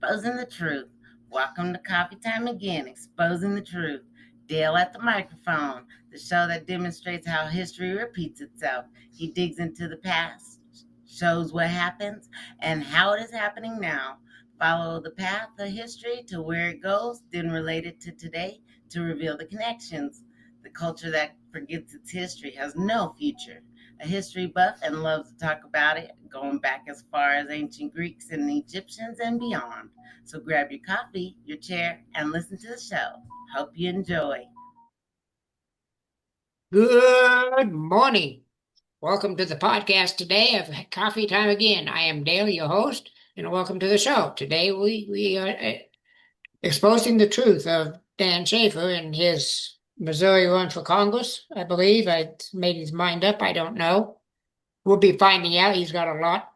exposing the truth. Welcome to Coffee Time again, exposing the truth. Dale at the microphone, the show that demonstrates how history repeats itself. He digs into the past, shows what happens, and how it is happening now. Follow the path of history to where it goes, then relate it to today to reveal the connections. The culture that forgets its history has no future. A history buff and loves to talk about it, going back as far as ancient Greeks and Egyptians and beyond. So grab your coffee, your chair, and listen to the show. Hope you enjoy. Good morning. Welcome to the podcast today of Coffee Time Again. I am Dale, your host, and welcome to the show. Today we are exposing the truth of Dan Schaefer and his Missouri run for Congress, I believe. I made his mind up. I don't know. We'll be finding out. He's got a lot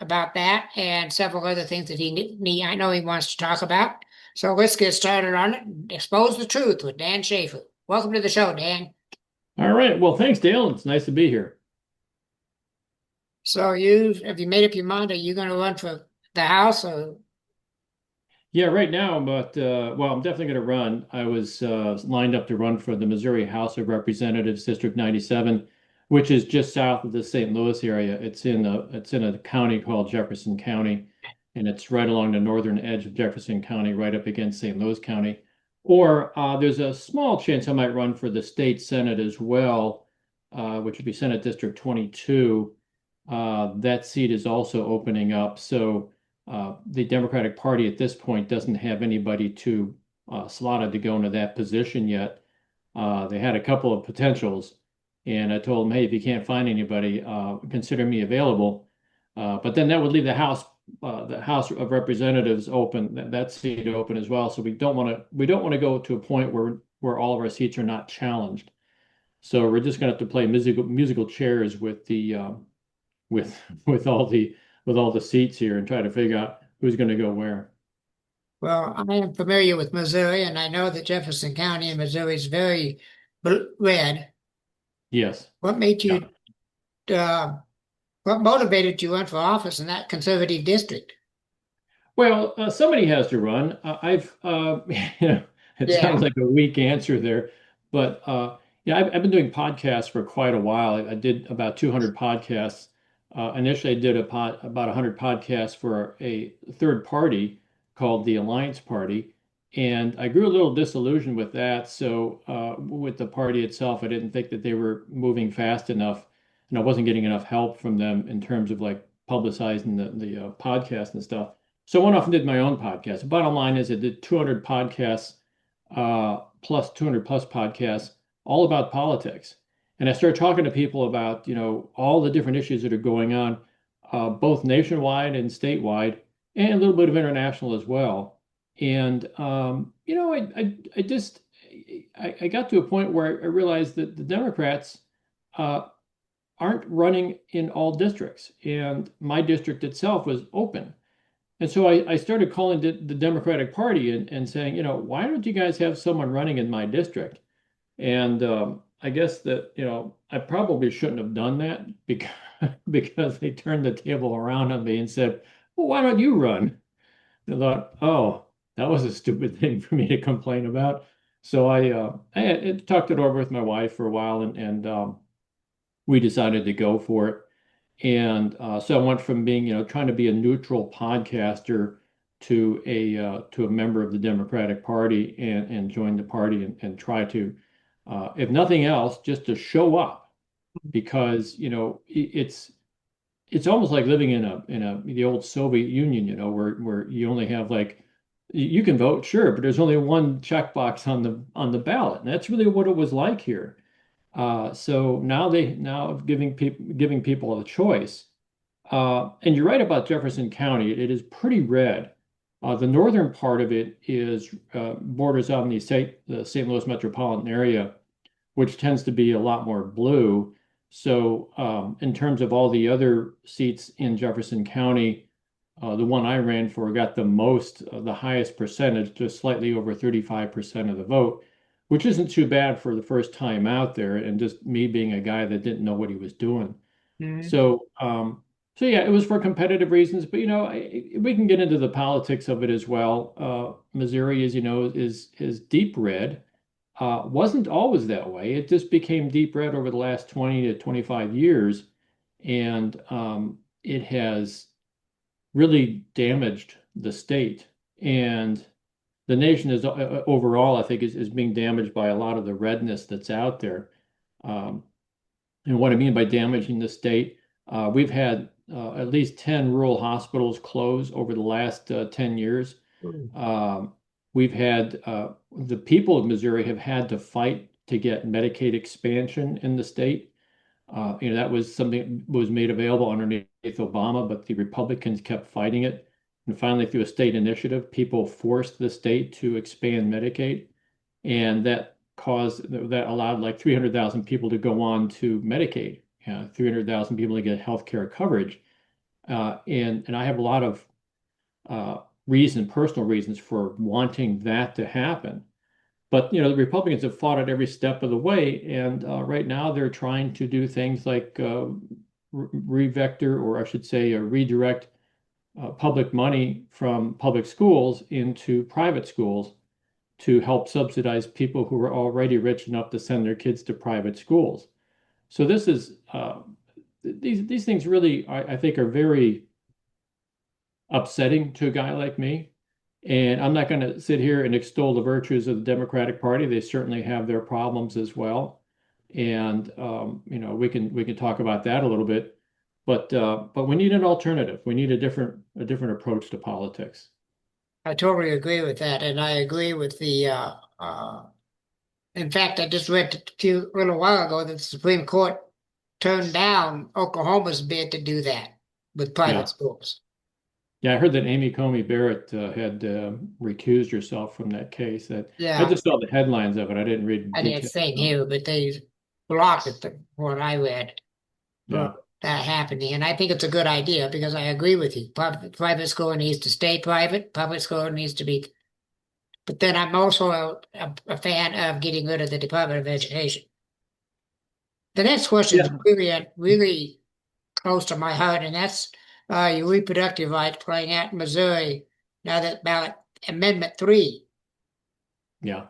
about that and several other things that I know he wants to talk about. So let's get started on it and expose the truth with Dan Schaefer. Welcome to the show, Dan. All right. Well, thanks, Dale. It's nice to be here. So have you made up your mind? Are you going to run for the House or? Yeah, right now, but well, I'm definitely going to run. I was lined up to run for the Missouri House of Representatives, District 97, which is just south of the St. Louis area. It's in a county called Jefferson County, and it's right along the northern edge of Jefferson County, right up against St. Louis County. Or there's a small chance I might run for the state Senate as well, which would be Senate District 22. That seat is also opening up. So the Democratic Party at this point doesn't have anybody to slotted to go into that position yet. They had a couple of potentials, and I told them, hey, if you can't find anybody, consider me available. But then that would leave the House of Representatives open, that seat open as well. So we don't want to go to a point where all of our seats are not challenged. So we're just going to have to play musical chairs with the with all the seats here and try to figure out who's going to go where. Well, I am familiar with Missouri, and I know that Jefferson County in Missouri is very red. Yes. What made you? What motivated you to run for office in that conservative district? Well, somebody has to run. It sounds like a weak answer there, but I've been doing podcasts for quite a while. I did about 200 podcasts. Initially, I did about 100 podcasts for a third party called the Alliance Party, and I grew a little disillusioned with that. So with the party itself, I didn't think that they were moving fast enough, and I wasn't getting enough help from them in terms of like publicizing the podcast and stuff. So I went off and did my own podcast. The bottom line is I did 200 podcasts, plus 200 plus podcasts, all about politics. And I started talking to people about, all the different issues that are going on, both nationwide and statewide, and a little bit of international as well. And, I got to a point where I realized that the Democrats aren't running in all districts, and my district itself was open. And so I started calling the Democratic Party and saying, why don't you guys have someone running in my district? And I guess that, I probably shouldn't have done that because they turned the table around on me and said, well, why don't you run? And I thought, oh, that was a stupid thing for me to complain about. So I talked it over with my wife for a while, and we decided to go for it. And so I went from being, trying to be a neutral podcaster to a member of the Democratic Party and join the party and try to, if nothing else, just to show up, because it's almost like living in the old Soviet Union, where you only have like, you can vote, sure, but there's only one checkbox on the ballot, and that's really what it was like here. So now giving people a choice. And you're right about Jefferson County. It is pretty red. The northern part of it borders on the St. Louis metropolitan area, which tends to be a lot more blue. So in terms of all the other seats in Jefferson County, the one I ran for got the highest percentage, just slightly over 35% of the vote, which isn't too bad for the first time out there, and just me being a guy that didn't know what he was doing. Mm-hmm. So So yeah, it was for competitive reasons, but we can get into the politics of it as well. Missouri, as you know, is deep red. Wasn't always that way. It just became deep red over the last 20 to 25 years, and it has really damaged the state. And the nation is overall, I think, is being damaged by a lot of the redness that's out there. Um, and what I mean by damaging the state, we've had at least 10 rural hospitals close over the last 10 years. Mm. Um, we've had the people of Missouri have had to fight to get Medicaid expansion in the state. That was something that was made available underneath Obama, but the Republicans kept fighting it. And finally, through a state initiative, people forced the state to expand Medicaid. And that allowed like 300,000 people to go on to Medicaid, 300,000 people to get health care coverage. And I have a lot of personal reasons for wanting that to happen. But the Republicans have fought it every step of the way, and right now they're trying to do things like revector, or I should say, redirect public money from public schools into private schools to help subsidize people who are already rich enough to send their kids to private schools. So this is these things really, I think, are very upsetting to a guy like me. And I'm not going to sit here and extol the virtues of the Democratic Party. They certainly have their problems as well. And we can talk about that a little bit. But we need an alternative. We need a different approach to politics. I totally agree with that, and I agree with the. In fact, I just read a little while ago that the Supreme Court turned down Oklahoma's bid to do that with private Yeah. schools. Yeah, I heard that Amy Coney Barrett had recused herself from that case. I Yeah, just saw the headlines of it. I didn't read I didn't details. say here, but they blocked it, what I read, Yeah. for that happening. And I think it's a good idea because I agree with you. Private school needs to stay private. Public school needs to be. But then I'm also a fan of getting rid of the Department of Education. The next question is Yeah. really close to my heart, and that's your reproductive rights playing out in Missouri now that ballot Amendment 3 Yeah.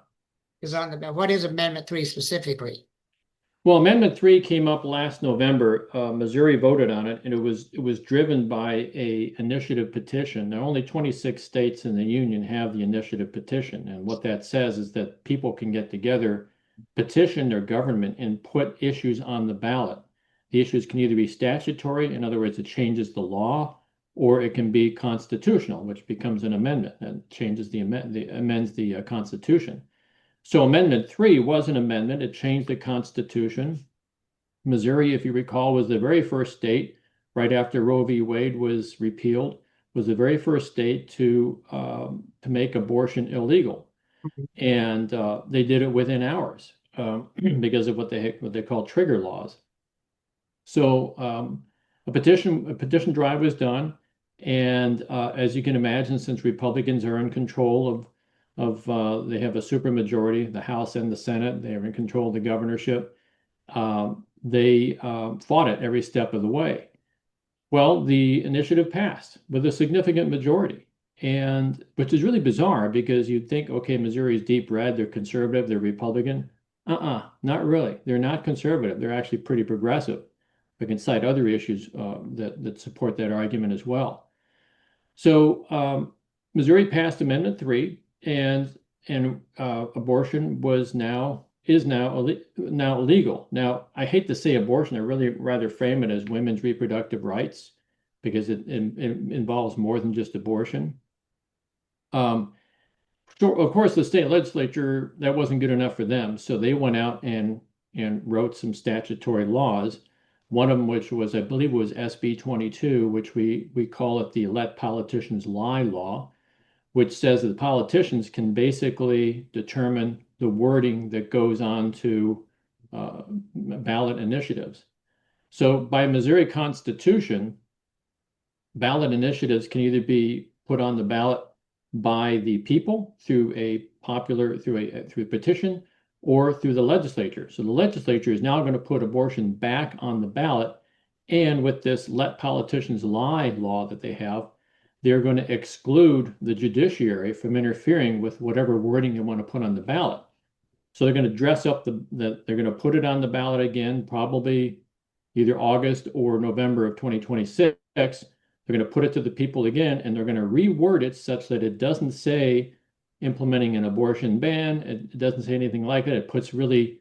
is on the ballot. What is Amendment 3 specifically? Well, Amendment 3 came up last November. Missouri voted on it, and it was driven by a initiative petition. There are only 26 states in the union have the initiative petition, and what that says is that people can get together, petition their government, and put issues on the ballot. The issues can either be statutory, in other words, it changes the law, or it can be constitutional, which becomes an amendment and changes amends the Constitution. So Amendment 3 was an amendment. It changed the Constitution. Missouri, if you recall, was the very first state, right after Roe v. Wade was repealed, was the very first state to make abortion illegal. And they did it within hours because of what they call trigger laws. So a petition drive was done. And as you can imagine, since Republicans are in control they have a supermajority, the House and the Senate. They are in control of the governorship. They fought it every step of the way. Well, the initiative passed with a significant majority, and which is really bizarre because you'd think, okay, Missouri is deep red, they're conservative, they're Republican. Not really. They're not conservative. They're actually pretty progressive. We can cite other issues that support that argument as well. So Missouri passed Amendment 3. And abortion is now illegal. Now, I hate to say abortion. I really rather frame it as women's reproductive rights because it involves more than just abortion. So, of course, the state legislature, that wasn't good enough for them. So they went out and wrote some statutory laws. One of them, which was, I believe, was SB 22, which we call it the Let Politicians Lie law, which says that the politicians can basically determine the wording that goes on to ballot initiatives. So by Missouri Constitution, ballot initiatives can either be put on the ballot by the people through a petition or through the legislature. So the legislature is now going to put abortion back on the ballot And with this let politicians lie law that they have, they're going to exclude the judiciary from interfering with whatever wording they want to put on the ballot. So they're going to dress up they're going to put it on the ballot again, probably either August or November of 2026. They're going to put it to the people again, and they're going to reword it such that it doesn't say implementing an abortion ban. It doesn't say anything like it. It puts really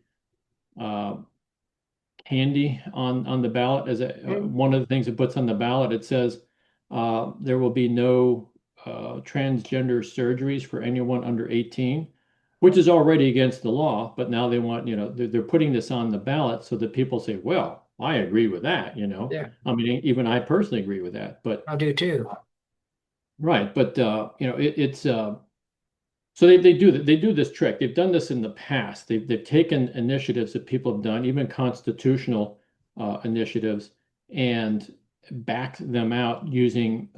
candy on the ballot as one of the things it puts on the ballot. It says there will be no transgender surgeries for anyone under 18, which is already against the law. But now they want, they're putting this on the ballot so that people say, well, I agree with that, Yeah, I mean, even I personally agree with that, but I do too. right. But it's so they do this trick. They've done this in the past. They've taken initiatives that people have done, even constitutional initiatives, and backed them out using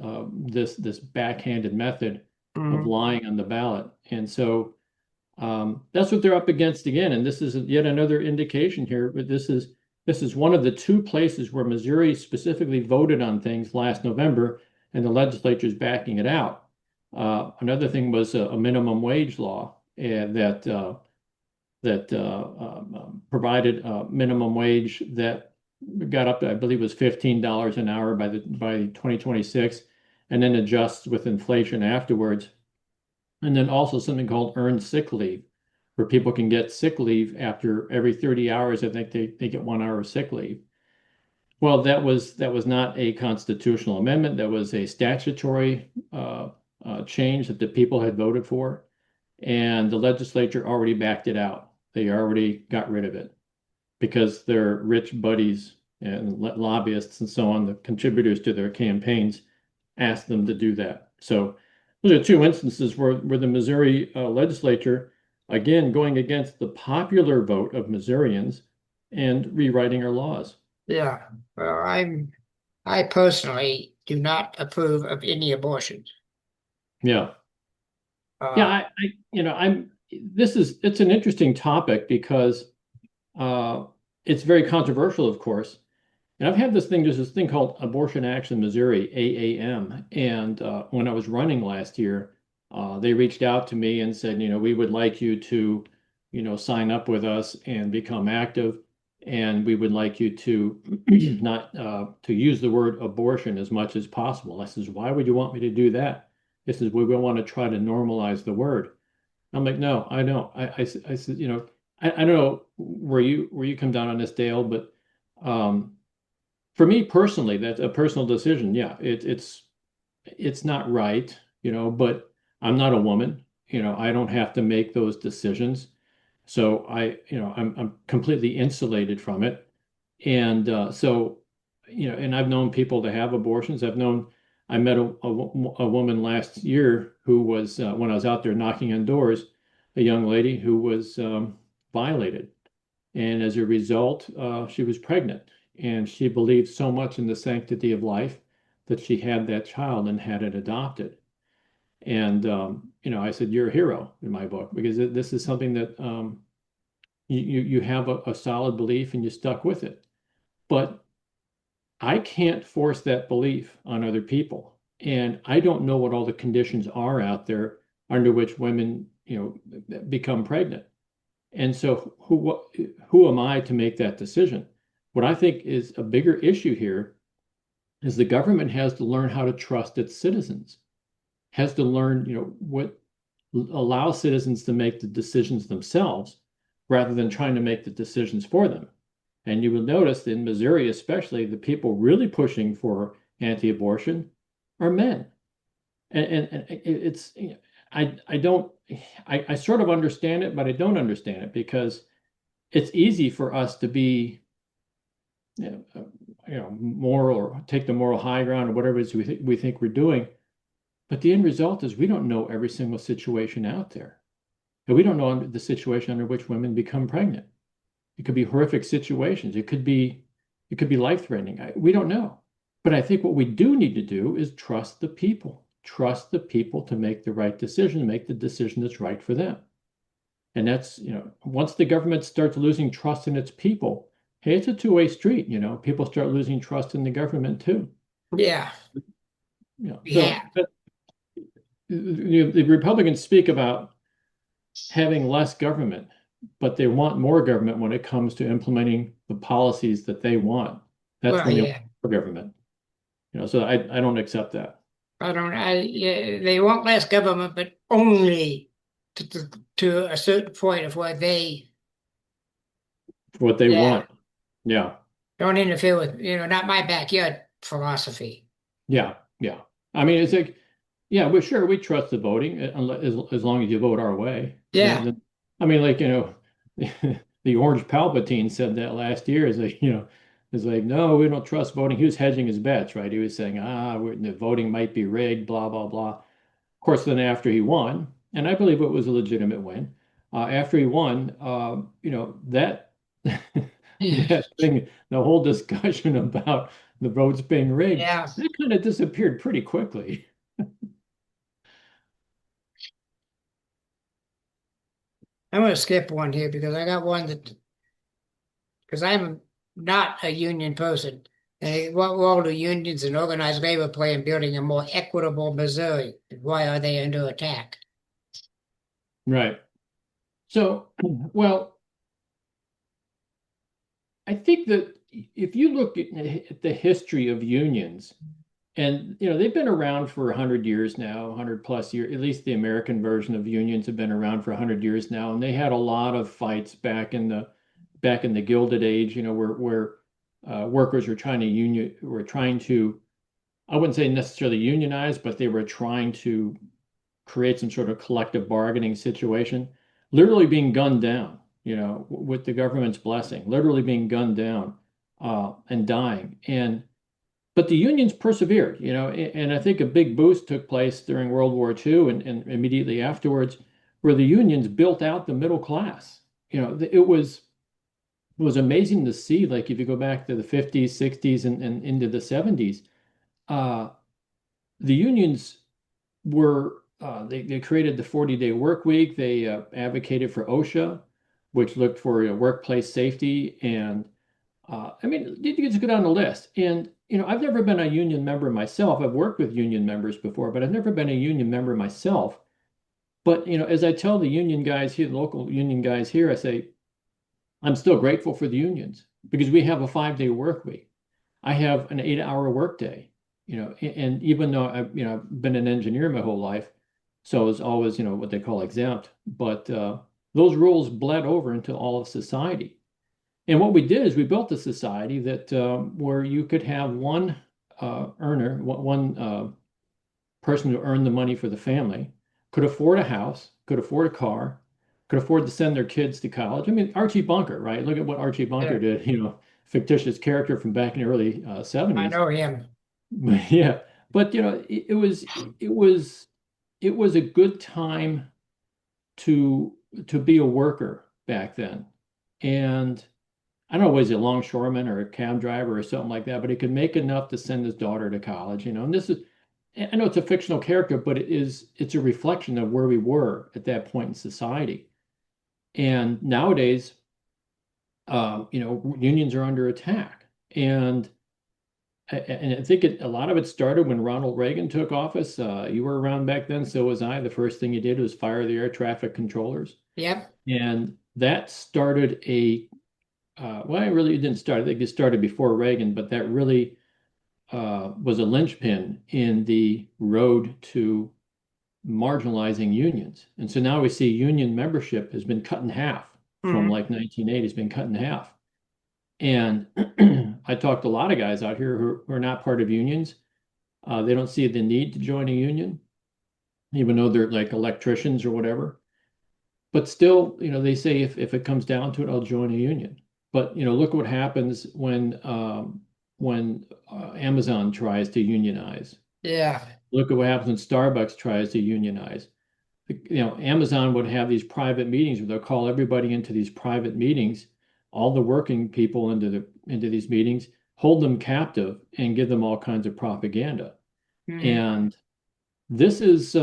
this backhanded method of lying on the ballot. And so that's what they're up against again. And this is yet another indication here. But this is one of the two places where Missouri specifically voted on things last November, and the legislature is backing it out. Another thing was a minimum wage law that provided a minimum wage that got up to, I believe, was $15 an hour by 2026, and then adjusts with inflation afterwards. And then also something called earned sick leave, where people can get sick leave after every 30 hours. I think they get 1 hour of sick leave. Well, that was not a constitutional amendment. That was a statutory change that the people had voted for, and the legislature already backed it out. They already got rid of it because their rich buddies and lobbyists and so on, the contributors to their campaigns, asked them to do that. So those are two instances where the Missouri legislature, again, going against the popular vote of Missourians and rewriting our laws. Yeah. Well, I personally do not approve of any abortions. Yeah. Yeah, it's an interesting topic because it's very controversial, of course. And I've had there's this thing called Abortion Action Missouri, AAM. And when I was running last year, they reached out to me and said, we would like you to, sign up with us and become active. And we would like you to not to use the word abortion as much as possible. I says, why would you want me to do that? He says, we want to try to normalize the word. I'm like, no, I don't. I said, I don't know where you come down on this, Dale, but for me personally, that's a personal decision. Yeah, it's not right, but I'm not a woman. I don't have to make those decisions. So I'm completely insulated from it. And and I've known people to have abortions. I met a woman last year who was, when I was out there knocking on doors, a young lady who was violated. And as a result, she was pregnant. And she believed so much in the sanctity of life that she had that child and had it adopted. And, I said, you're a hero in my book, because this is something that you have a solid belief and you stuck with it. But I can't force that belief on other people. And I don't know what all the conditions are out there under which women, become pregnant. And so who am I to make that decision? What I think is a bigger issue here is the government has to learn how to trust its citizens, has to learn, what allows citizens to make the decisions themselves rather than trying to make the decisions for them. And you will notice in Missouri, especially, the people really pushing for anti-abortion are men. And it's, I sort of understand it, but I don't understand it, because it's easy for us to be, moral, or take the moral high ground, or whatever it is we think we're doing. But the end result is we don't know every single situation out there. And we don't know the situation under which women become pregnant. It could be horrific situations. It could be life-threatening. We don't know. But I think what we do need to do is trust the people. Trust the people to make the right decision, make the decision that's right for them. And that's, once the government starts losing trust in its people, hey, it's a two-way street. People start losing trust in the government too. Yeah, So yeah. the Republicans speak about having less government, but they want more government when it comes to implementing the policies that they want. That's Well, when they want yeah. more government. So I don't accept that. Yeah, they want less government, but only to a certain point of where they, What they yeah, want. Yeah. don't interfere with, not my backyard philosophy. Yeah. Yeah. I mean, it's like, yeah, we're sure we trust the voting as long as you vote our way. Yeah, I mean, like, the Orange Palpatine said that last year is like, no, we don't trust voting. He was hedging his bets, right? He was saying, the voting might be rigged, blah, blah, blah. Of course, then after he won, and I believe it was a legitimate win, after he won, that that thing, the whole discussion about the votes being rigged, yeah. that kind of disappeared pretty quickly. I'm going to skip one here because I got one because I'm not a union person. And what role do unions and organized labor play in building a more equitable Missouri? Why are they under attack? Right. So, well, I think that if you look at the history of unions, and they've been around for 100 years now, 100 plus years, at least the American version of unions have been around for 100 years now, and they had a lot of fights back in the Gilded Age, where workers were trying to, I wouldn't say necessarily unionize, but they were trying to create some sort of collective bargaining situation, literally being gunned down, with the government's blessing, literally being gunned down, and dying. But the unions persevered, and I think a big boost took place during World War II and immediately afterwards, where the unions built out the middle class. It was amazing to see, like if you go back to the 50s, 60s, and into the 70s, uh, the unions they created the 40-day work week. They advocated for OSHA, which looked for workplace safety. And I mean, you can just go down the list. And I've never been a union member myself. I've worked with union members before, but I've never been a union member myself. But as I tell the union guys here, the local union guys here, I say I'm still grateful for the unions because we have a 5-day work week. I have an 8-hour workday. And even though I've been an engineer my whole life, so I was always what they call exempt. But those rules bled over into all of society. And what we did is we built a society that where you could have one earner, one person who earned the money for the family, could afford a house, could afford a car, could afford to send their kids to college. I mean, Archie Bunker, right? Look at what Archie Bunker Yeah, did, fictitious character from back in the early I 70s. know him. Yeah, but it was a good time to be a worker back then. And I don't know, was he a longshoreman or a cab driver or something like that, but he could make enough to send his daughter to college, And I know it's a fictional character, but it's a reflection of where we were at that point in society. And nowadays, unions are under attack. And I think a lot of it started when Ronald Reagan took office. You were around back then, so was I. The first thing he did was fire the air traffic controllers. Yep. And that started well, it really didn't start. I think it started before Reagan, but that really was a linchpin in the road to marginalizing unions. And so now we see union membership has been cut in half from Mhm. like 1980, has been cut in half. And I talked to a lot of guys out here who are not part of unions. They don't see the need to join a union, even though they're like electricians or whatever. But still, they say if it comes down to it, I'll join a union. But look what happens when Amazon tries to unionize. Yeah. Look at what happens when Starbucks tries to unionize. Amazon would have these private meetings where they'll call everybody into these private meetings, all the working people into these meetings, hold them captive, and give them all kinds of propaganda. Mhm. And this is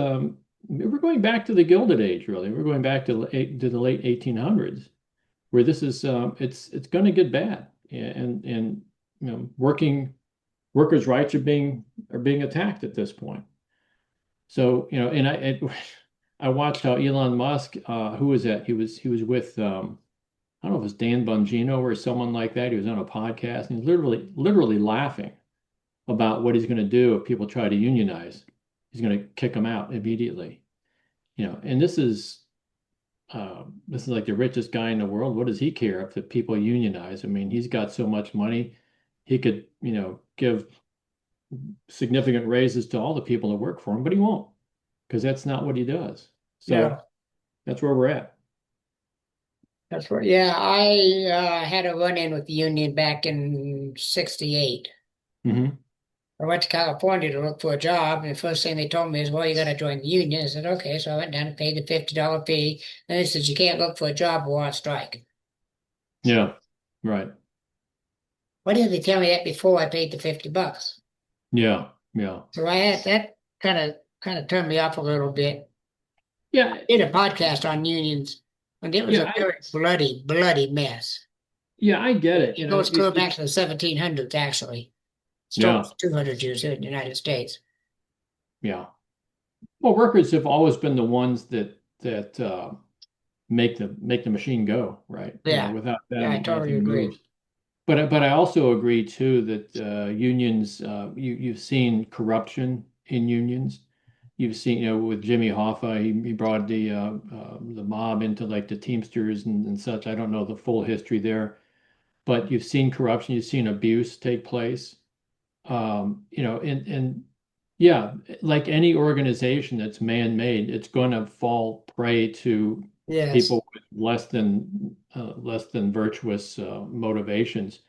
we're going back to the Gilded Age, really. We're going back to the late 1800s, where this is it's going to get bad. and workers' rights are being attacked at this point. So, and I watched how Elon Musk, who was that? He was with I don't know if it was Dan Bongino or someone like that. He was on a podcast and he's literally laughing about what he's going to do if people try to unionize. He's going to kick them out immediately. And this is like the richest guy in the world. What does he care if the people unionize? I mean, he's got so much money, he could, give significant raises to all the people that work for him, but he won't, because that's not what he does. So Yeah. that's where we're at. That's right. Yeah, I had a run-in with the union back in '68. Hmm. I went to California to look for a job, and the first thing they told me is, well, you got to join the union. I said, okay. So I went down and paid the $50 fee. And they said, you can't look for a job while on strike. Yeah, right. Why didn't they tell me that before I paid the $50? Yeah, yeah. So I had that kind of turned me off a little bit. Yeah, I did a podcast on unions, and it was Yeah, a very bloody mess. yeah, I get it. It goes clear back to the 1700s, actually. Yeah. Started 200 years here in the United States. Yeah. Well, workers have always been the ones that make the machine go, right? Yeah. Without them, Yeah, I totally nothing agree. moves. But I also agree too that unions, you've seen corruption in unions. You've seen, with Jimmy Hoffa, he brought the mob into like the Teamsters and such. I don't know the full history there, but you've seen corruption, you've seen abuse take place. And yeah, like any organization that's man-made, it's going to fall prey to Yes. people with less than virtuous motivations,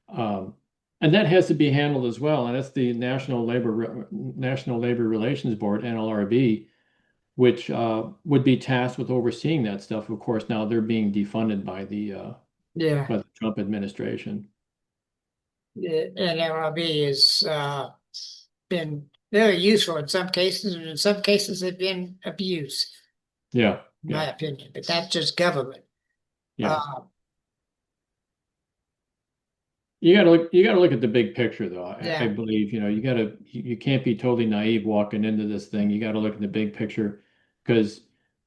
and that has to be handled as well. And that's the National Labor Relations Board, NLRB, which would be tasked with overseeing that stuff. Of course, now they're being defunded by the Trump administration. The NLRB has been very useful in some cases, and in some cases have been abuse, Yeah, in my opinion. But that's just government. yeah. You gotta look at the big picture, though. I believe, you can't be totally naive walking into this thing. You got to look at the big picture, because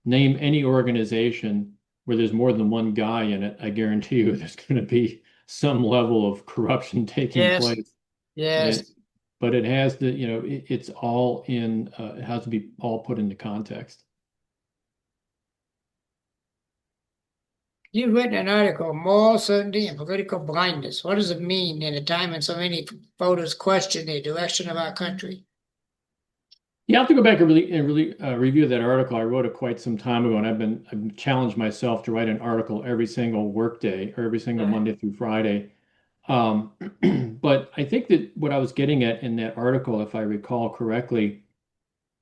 name any organization where there's more than one guy in it, I guarantee you there's going to be some level of corruption taking place. Yes. But it has to, it's all it has to be all put into context. You've written an article, Moral Certainty and Political Blindness. What does it mean in a time when so many voters question the direction of our country? You have to go back and really review that article. I wrote it quite some time ago, and I've challenged myself to write an article every single workday or every single Monday through Friday. But I think that what I was getting at in that article, if I recall correctly,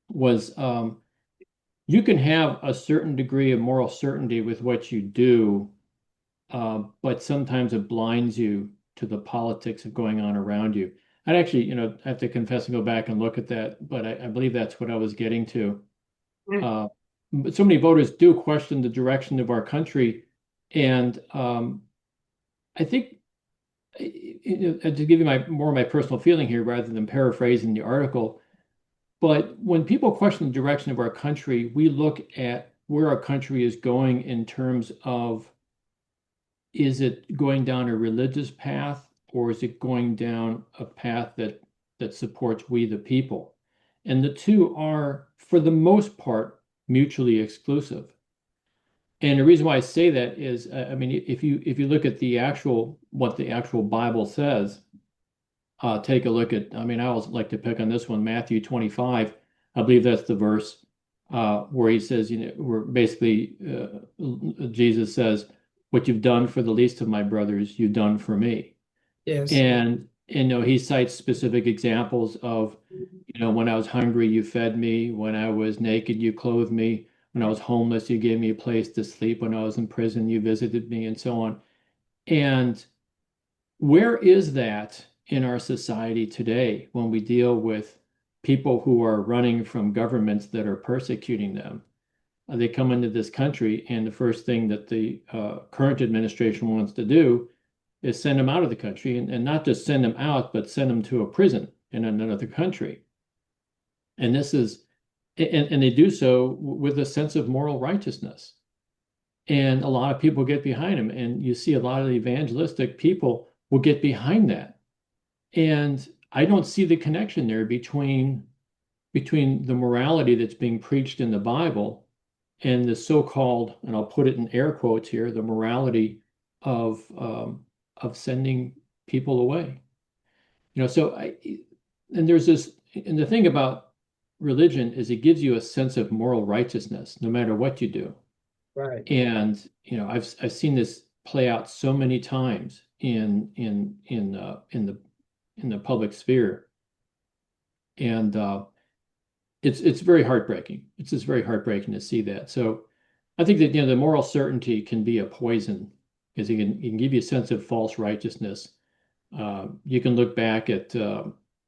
was you can have a certain degree of moral certainty with what you do, but sometimes it blinds you to the politics of going on around you. I'd actually, I have to confess and go back and look at that, but I believe that's what I was getting to. But so many voters do question the direction of our country, and I think, to give you more of my personal feeling here, rather than paraphrasing the article, but when people question the direction of our country, we look at where our country is going in terms of, is it going down a religious path, or is it going down a path that supports we the people? And the two are, for the most part, mutually exclusive. And the reason why I say that is, I mean, if you look at what the actual Bible says, take a look at, I mean, I always like to pick on this one, Matthew 25. I believe that's the verse where he says, where basically Jesus says, what you've done for the least of my brothers, you've done for me. Yes. And he cites specific examples of, when I was hungry, you fed me. When I was naked, you clothed me. When I was homeless, you gave me a place to sleep. When I was in prison, you visited me, and so on. And where is that in our society today when we deal with people who are running from governments that are persecuting them? They come into this country, and the first thing that the current administration wants to do is send them out of the country, and not just send them out, but send them to a prison in another country. And this is, and they do so with a sense of moral righteousness. And a lot of people get behind them. And you see a lot of evangelistic people will get behind that. And I don't see the connection there between the morality that's being preached in the Bible and the so-called, and I'll put it in air quotes here, the morality of sending people away. And there's this, and the thing about religion is it gives you a sense of moral righteousness no matter what you do. Right. And I've seen this play out so many times in the public sphere, and it's very heartbreaking. It's just very heartbreaking to see that. So I think that the moral certainty can be a poison, because it can give you a sense of false righteousness. You can look back at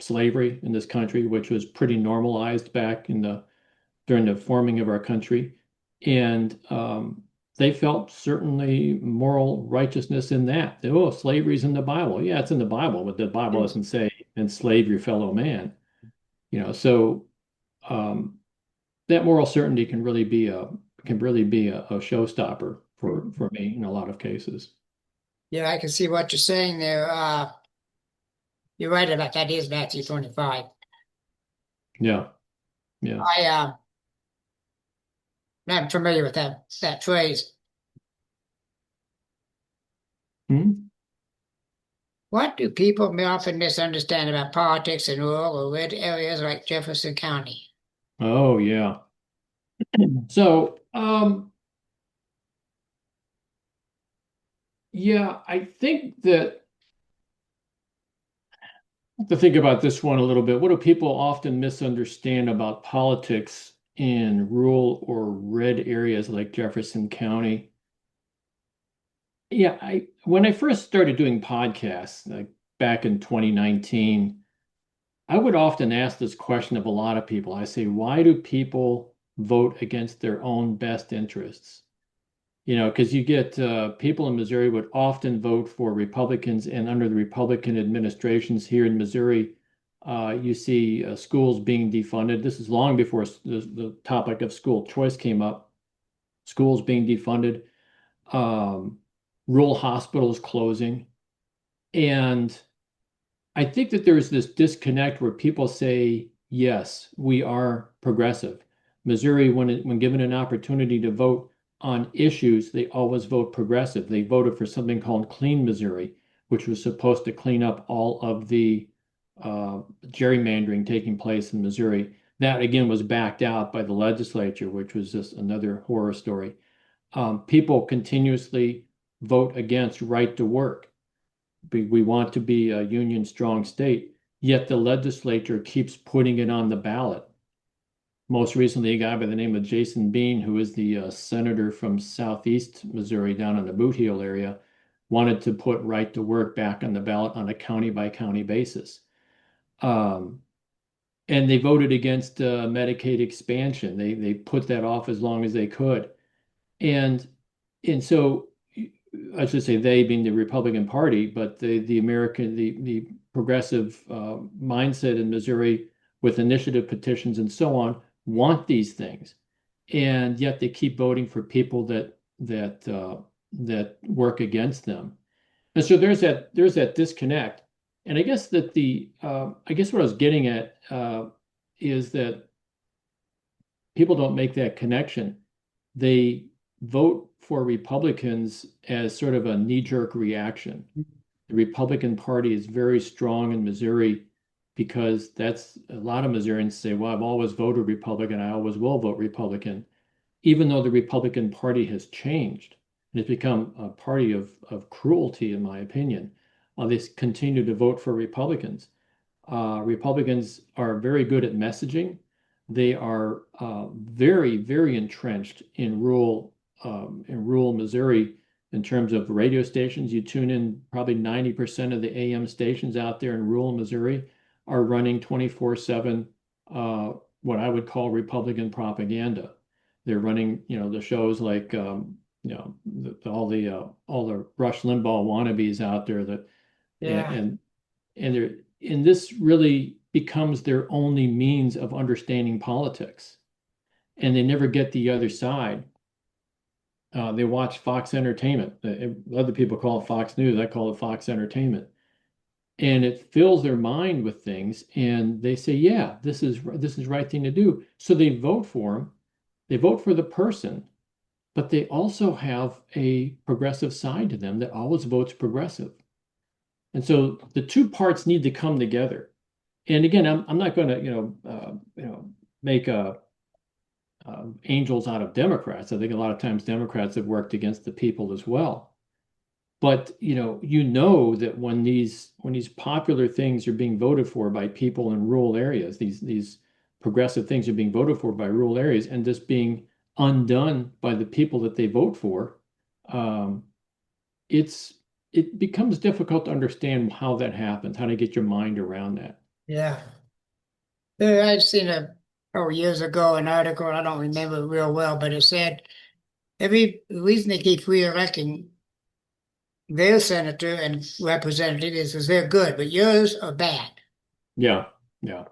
slavery in this country, which was pretty normalized back during the forming of our country. And they felt certainly moral righteousness in that. Oh, slavery's in the Bible. Yeah, it's in the Bible, but the Bible doesn't say enslave your fellow man. So that moral certainty can really be a showstopper for me in a lot of cases. Yeah, I can see what you're saying there. You're right about that. Is Matthew 25. Yeah. I'm familiar with that phrase. What do people often misunderstand about politics in rural or red areas like Jefferson County? Oh, yeah. So, yeah, I think that to think about this one a little bit. What do people often misunderstand about politics in rural or red areas like Jefferson County? Yeah, when I first started doing podcasts, like back in 2019, I would often ask this question of a lot of people. I say, why do people vote against their own best interests? Because you get people in Missouri would often vote for Republicans, and under the Republican administrations here in Missouri, you see schools being defunded. This is long before the topic of school choice came up. Schools being defunded, rural hospitals closing. And I think that there's this disconnect where people say, yes, we are progressive. Missouri, when given an opportunity to vote on issues, they always vote progressive. They voted for something called Clean Missouri, which was supposed to clean up all of the gerrymandering taking place in Missouri. That, again, was backed out by the legislature, which was just another horror story. People continuously vote against right to work. We want to be a union strong state, yet the legislature keeps putting it on the ballot. Most recently, a guy by the name of Jason Bean, who is the senator from Southeast Missouri down in the Boot Heel area, wanted to put right to work back on the ballot on a county by county basis. And they voted against Medicaid expansion. They put that off as long as they could. And so I should say they being the Republican Party, but the progressive mindset in Missouri with initiative petitions and so on want these things, and yet they keep voting for people that work against them. And so there's that disconnect. And I guess that I guess what I was getting at is that people don't make that connection. They vote for Republicans as sort of a knee-jerk reaction. The Republican Party is very strong in Missouri because that's a lot of Missourians say, well, I've always voted Republican, I always will vote Republican, even though the Republican Party has changed and it's become a party of cruelty, in my opinion. They continue to vote for Republicans. Republicans are very good at messaging. They are very, very entrenched in rural Missouri in terms of radio stations. You tune in, probably 90% of the AM stations out there in rural Missouri are running 24/7 what I would call Republican propaganda. They're running, the shows like all the Rush Limbaugh wannabes out there that Yeah. and this really becomes their only means of understanding politics, and they never get the other side. They watch Fox Entertainment. Other people call it Fox News. I call it Fox Entertainment, and it fills their mind with things, and they say, "Yeah, this is right thing to do." So they vote for them. They vote for the person, but they also have a progressive side to them that always votes progressive. And so the two parts need to come together. And again, I'm not going to make angels out of Democrats. I think a lot of times Democrats have worked against the people as well. But that when these popular things are being voted for by people in rural areas, these progressive things are being voted for by rural areas, and just being undone by the people that they vote for, it becomes difficult to understand how that happens, how to get your mind around that. Yeah. I've seen years ago an article, I don't remember it real well, but it said the reason they keep re-electing their senator and representative is because they're good, but yours are bad. Yeah, yeah.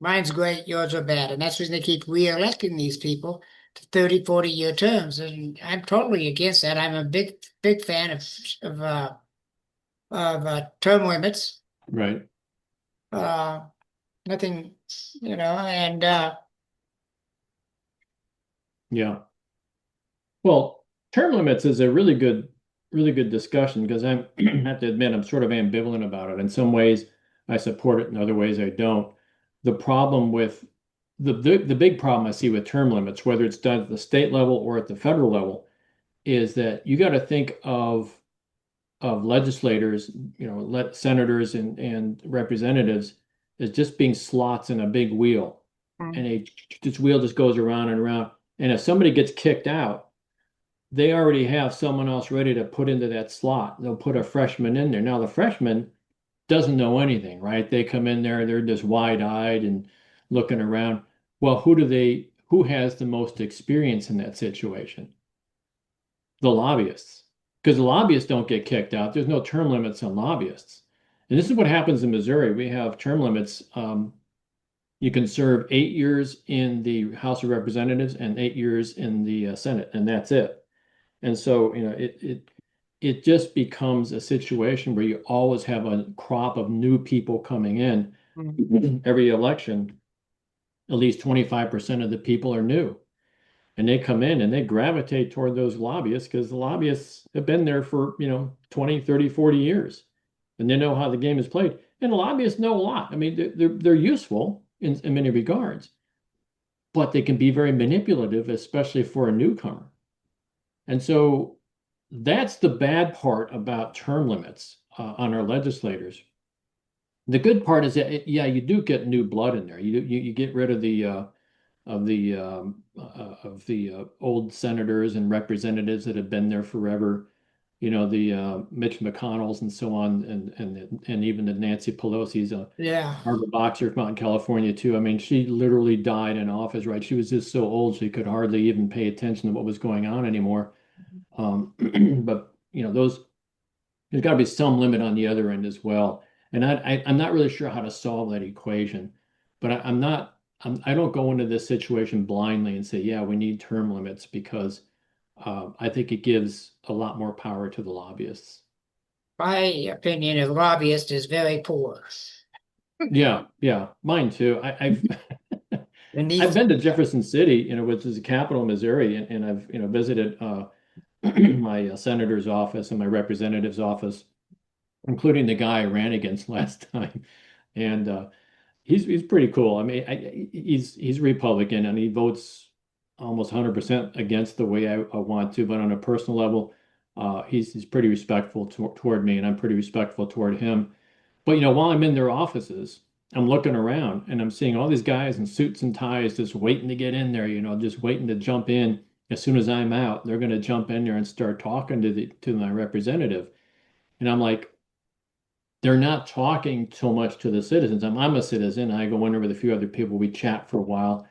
Mine's great, yours are bad. And that's the reason they keep re-electing these people to 30, 40-year terms. And I'm totally against that. I'm a big fan of term limits. Right. Nothing, and Yeah. Well, term limits is a really good discussion, because I have to admit I'm sort of ambivalent about it. In some ways, I support it. In other ways, I don't. The problem with the big problem I see with term limits, whether it's done at the state level or at the federal level, is that you got to think of legislators, senators and representatives, as just being slots in a big wheel, and this wheel just goes around and around. And if somebody gets kicked out, they already have someone else ready to put into that slot. They'll put a freshman in there. Now the freshman doesn't know anything, right? They come in there, they're just wide-eyed and looking around. Well, who has the most experience in that situation? The lobbyists. Because the lobbyists don't get kicked out. There's no term limits on lobbyists. And this is what happens in Missouri. We have term limits. You can serve 8 years in the House of Representatives and 8 years in the Senate, and that's it. And so, it just becomes a situation where you always have a crop of new people coming in. Every election. At least 25% of the people are new. And they come in and they gravitate toward those lobbyists, because the lobbyists have been there for 20, 30, 40 years, and they know how the game is played. And the lobbyists know a lot. I mean, they're useful in many regards, but they can be very manipulative, especially for a newcomer. And so that's the bad part about term limits on our legislators. The good part is that you do get new blood in there. You get rid of the old senators and representatives that have been there forever, the Mitch McConnells and so on, and even the Nancy Pelosi's, Barbara Boxer from out in California too. I mean, she literally died in office, right? She was just so old she could hardly even pay attention to what was going on anymore. But there's got to be some limit on the other end as well. And I'm not really sure how to solve that equation, but I don't go into this situation blindly and say, yeah, we need term limits, because I think it gives a lot more power to the lobbyists. My opinion of lobbyist is very poor. Yeah, mine too. I've been to Jefferson City, which is the capital of Missouri, and I've visited my senator's office and my representative's office, including the guy I ran against last time, and he's pretty cool. I mean, he's Republican, and he votes almost 100% against the way I want to, but on a personal level, he's pretty respectful toward me, and I'm pretty respectful toward him. But while I'm in their offices, I'm looking around and I'm seeing all these guys in suits and ties just waiting to get in there, just waiting to jump in. As soon as I'm out, they're going to jump in there and start talking to my representative. And I'm like, they're not talking so much to the citizens. I'm a citizen. I go in there with a few other people. We chat for a while,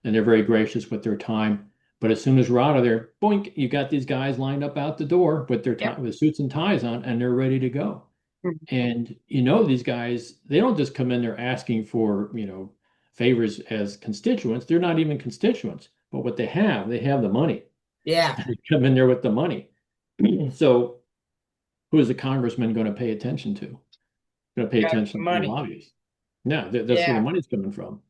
and they're very gracious with their time. But as soon as we're out of there, boink, you got these guys lined up out the door with their Yep. with suits and ties on, and they're ready to go. Mhm. And these guys, they don't just come in there asking for, favors as constituents. They're not even constituents. But what they have the money. Yeah, They come in there with the money. So who is the congressman going to pay attention to? Going to pay got the attention to the money. lobbyists. Yeah, that's where Yeah. the money's coming from.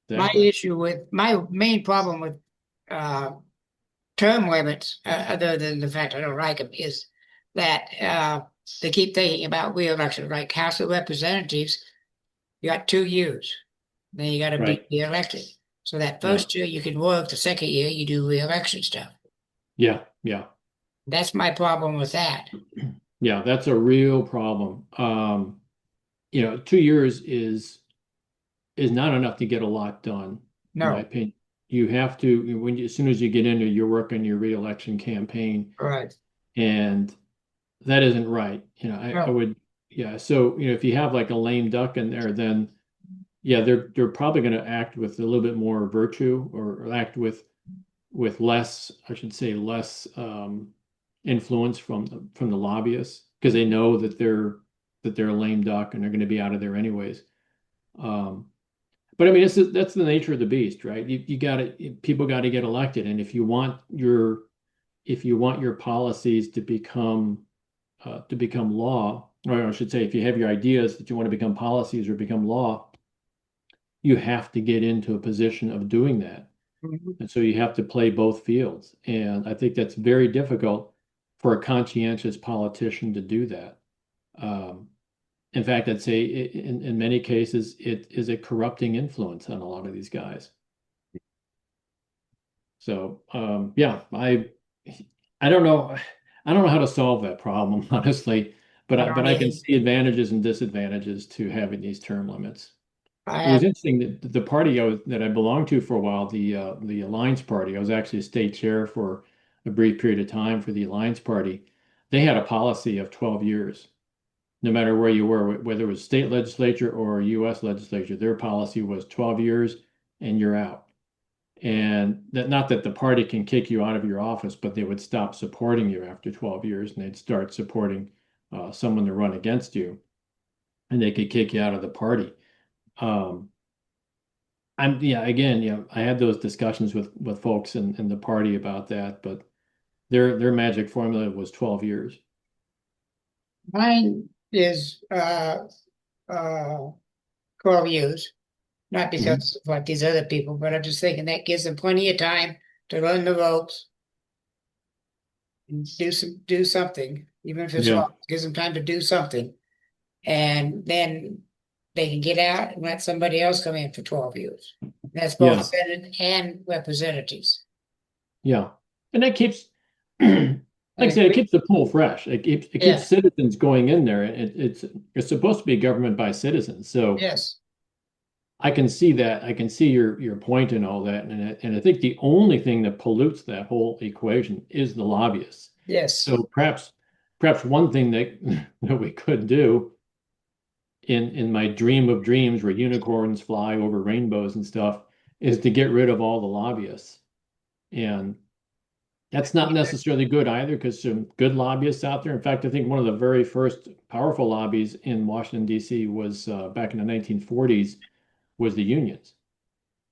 My Exactly. main problem with term limits, other than the fact I don't like them, is that they keep thinking about re-election. Like House of Representatives, you got 2 years, then you got to Right. be elected. So that Yeah. first year you can work, the second year you do re-election stuff. Yeah, yeah. That's my problem with that. Yeah, that's a real problem. 2 years is not enough to get a lot done, in my No, opinion. You have to, as soon as you get into, you're working your reelection campaign, right. and that isn't right. I No. would, yeah. So, if you have like a lame duck in there, then yeah, they're probably going to act with a little bit more virtue, or act with less, I should say, less influence from the lobbyists, because they know that they're a lame duck and they're going to be out of there anyways. But I mean, that's the nature of the beast, right? People got to get elected, and if you want your policies to become law, or I should say, if you have your ideas that you want to become policies or become law, you have to get into a position of doing that. Mhm. And so you have to play both fields. And I think that's very difficult for a conscientious politician to do that. In fact, I'd say in many cases, it is a corrupting influence on a lot of these guys. So yeah, I don't know. I don't know how to solve that problem, honestly, but I I, but don't I can even, see advantages and disadvantages to having these term limits. I It was have, interesting that the party that I belonged to for a while, the Alliance Party, I was actually a state chair for a brief period of time for the Alliance Party. They had a policy of 12 years, no matter where you were, whether it was state legislature or U.S. legislature. Their policy was 12 years and you're out. And that, not that the party can kick you out of your office, but they would stop supporting you after 12 years, and they'd start supporting someone to run against you, and they could kick you out of the party. Um, I had those discussions with folks in the party about that, but their magic formula was 12 years. mine is 12 years. Not because of what these other people, but I'm just thinking that gives them plenty of time to learn the ropes and do something, even if it's Yeah. wrong. Gives them time to do something, and then they can get out and let somebody else come in for 12 years. That's both Yeah. Senate and representatives. Yeah. And that keeps, like I said, it keeps the pool fresh. It keeps Yeah. citizens going in there. It's supposed to be government by citizens. So Yes. I can see that. I can see your point and all that. And I think the only thing that pollutes that whole equation is the lobbyists. Yes. So perhaps one thing that that we could do in my dream of dreams, where unicorns fly over rainbows and stuff, is to get rid of all the lobbyists. And that's not necessarily good either, because some good lobbyists out there. In fact, I think one of the very first powerful lobbies in Washington, D.C. was back in the 1940s, was the unions.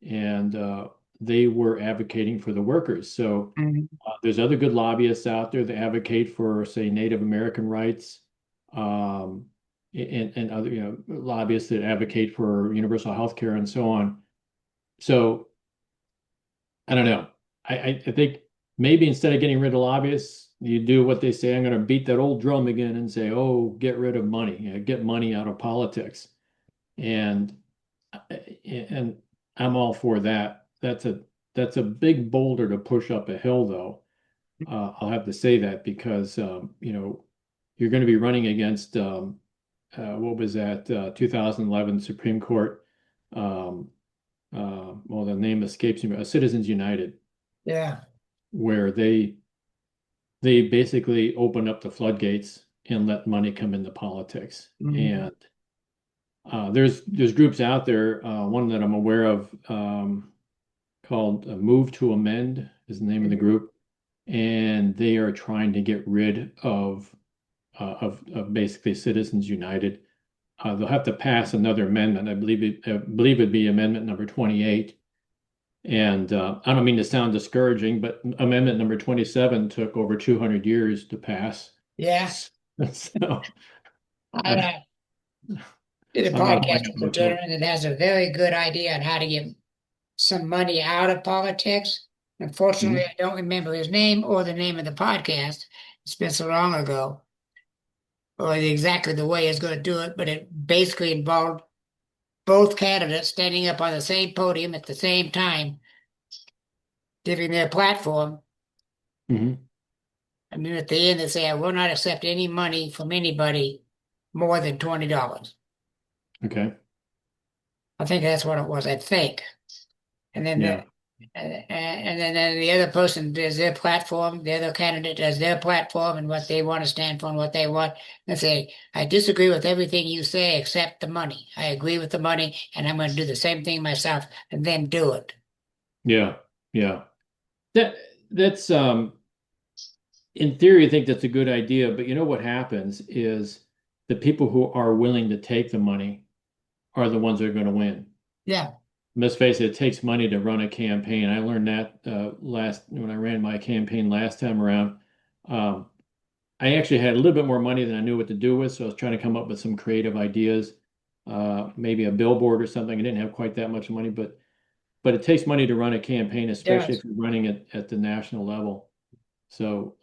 And they were advocating for the workers. So Mhm. there's other good lobbyists out there that advocate for, say, Native American rights, and other, lobbyists that advocate for universal health care and so on. So I don't know. I think maybe instead of getting rid of lobbyists, you do what they say. I'm going to beat that old drum again and say, oh, get rid of money, get money out of politics. And I'm all for that. That's a big boulder to push up a hill, though. I'll have to say that, because you're going to be running against what was that 2011 Supreme Court. Well, the name escapes me. Citizens United, Yeah. where they basically opened up the floodgates and let money come into politics. Mhm. And there's groups out there. One that I'm aware of, called Move to Amend, is the name of the group, and they are trying to get rid of basically Citizens United. They'll have to pass another amendment. I believe it'd be amendment number 28. And I don't mean to sound discouraging, but amendment number 27 took over 200 years to pass. Yes. So I did a I'm not podcast holding with a up my gentleman that has a very good idea on how to get some money out of politics. Unfortunately, I don't remember his name or the name of the podcast. It's been so long ago, or exactly the way he's going to do it, but it basically involved both candidates standing up on the same podium at the same time, giving their platform. Mhm. And then at the end, they say, I will not accept any money from anybody more than $20. Okay. I think that's what it was, I think. And then Yeah. and then the other person does their platform, the other candidate does their platform and what they want to stand for and what they want. And say, I disagree with everything you say except the money. I agree with the money, and I'm going to do the same thing myself, and then do it. Yeah. Yeah. That's in theory, I think that's a good idea, but you know what happens is the people who are willing to take the money are the ones that are going to win. Yeah. Let's face it, it takes money to run a campaign. I learned that when I ran my campaign last time around. I actually had a little bit more money than I knew what to do with, so I was trying to come up with some creative ideas, maybe a billboard or something. I didn't have quite that much money, but it takes money to run a campaign, especially Yes. if you're running it at the national level. So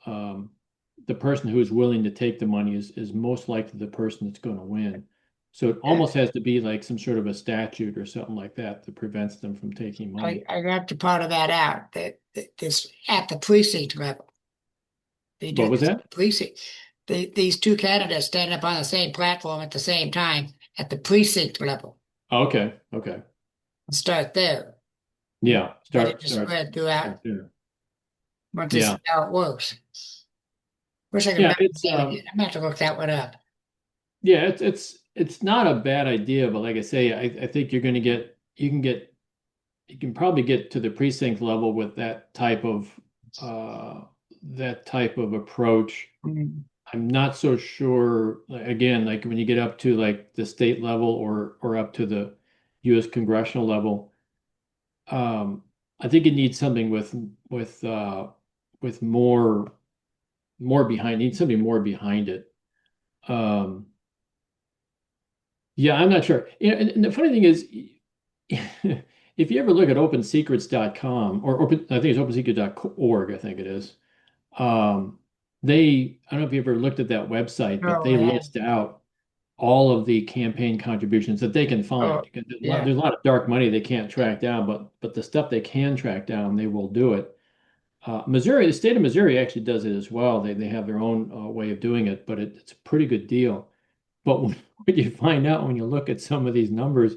the person who is willing to take the money is most likely the person that's going to win. So it almost has to be like some sort of a statute or something like that that prevents them from taking money. I got to part of that out, that this at the precinct level. They do What was this that? at the precinct. These two candidates stand up on the same platform at the same time at the precinct level. Okay. Okay. Start there. Yeah. Let it just Start spread throughout. start there. Once this Yeah. is how it works. Wish I could Yeah. remember It's the name of it. I'm gonna have to look that one up. yeah. It's not a bad idea, but like I say, I think you're going to you can probably get to the precinct level with that type of approach. Mm. I'm not so sure, again, like when you get up to like the state level or up to the US congressional level, I think it needs something with more behind, needs something more behind it. Yeah, I'm not sure. And the funny thing is, if you ever look at opensecrets.com or I think it's opensecret.org, I think it is. I don't know if you ever looked at that website, but Oh, they yeah. list out all of the campaign contributions that they can find. Oh, Because yeah. there's a lot of dark money they can't track down, but the stuff they can track down, they will do it. Missouri, the state of Missouri actually does it as well. They have their own way of doing it, but it's a pretty good deal. But what you find out when you look at some of these numbers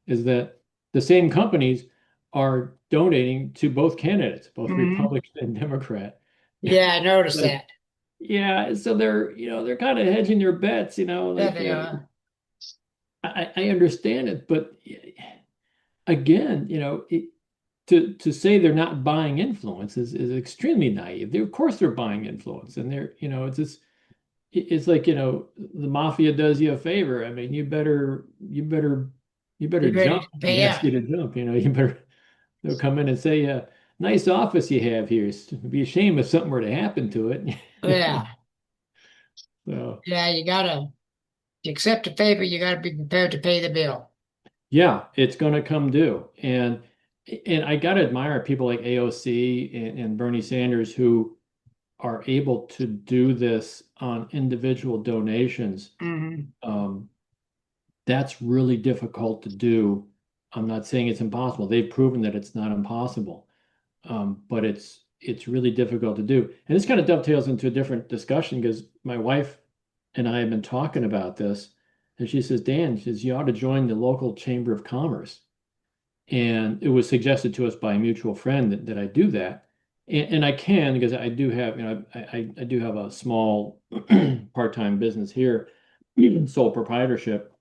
is that the same companies are donating to both candidates, both Mhm. Republican and Democrat. Yeah, I noticed But that. yeah, so they're kind of hedging their bets, Yeah, like they are. I understand it, but again, to say they're not buying influence is extremely naive. Of course they're buying influence, and it's like, the mafia does you a favor. I mean, you better You ready jump to when they pay ask up? you to jump. They'll come in and say, nice office you have here. It'd be a shame if something were to happen to it. Yeah. So Yeah, to accept a favor, you gotta be prepared to pay the bill. yeah, it's gonna come due. And I gotta admire people like AOC and Bernie Sanders who are able to do this on individual donations. Mhm. That's really difficult to do. I'm not saying it's impossible. They've proven that it's not impossible, but it's really difficult to do. And this kind of dovetails into a different discussion because my wife and I have been talking about this, and she says, Dan, she says, you ought to join the local chamber of commerce. And it was suggested to us by a mutual friend that I do that. And I can because I do have, I do have a small part-time business here, sole proprietorship.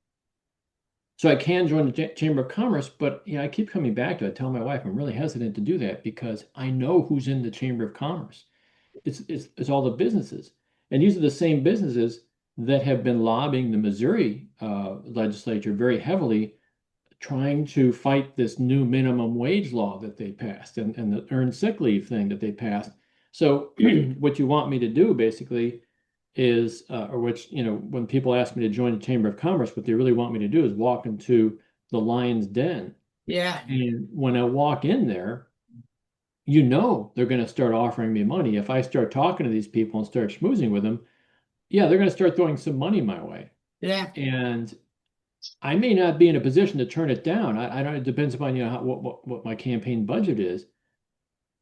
So I can join the Chamber of Commerce, but I keep coming back to it. I tell my wife I'm really hesitant to do that because I know who's in the Chamber of Commerce. It's all the businesses, and these are the same businesses that have been lobbying the Missouri legislature very heavily, trying to fight this new minimum wage law that they passed and the earned sick leave thing that they passed. So what you want me to do basically is, or which, when people ask me to join the Chamber of Commerce, what they really want me to do is walk into the lion's den. Yeah. And when I walk in there, they're going to start offering me money. If I start talking to these people and start schmoozing with them, yeah, they're going to start throwing some money my way. Yeah. And I may not be in a position to turn it down. I don't. It depends upon what my campaign budget is.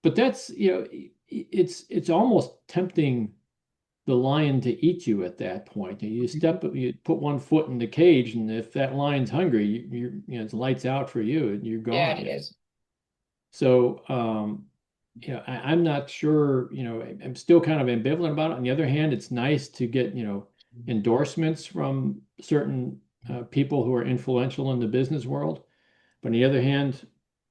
But that's it's almost tempting the lion to eat you at that point. You put one foot in the cage, and if that lion's hungry, it's lights out for you, and you're Yeah, gone. it is. So I'm not sure. I'm still kind of ambivalent about it. On the other hand, it's nice to get endorsements from certain people who are influential in the business world. But on the other hand,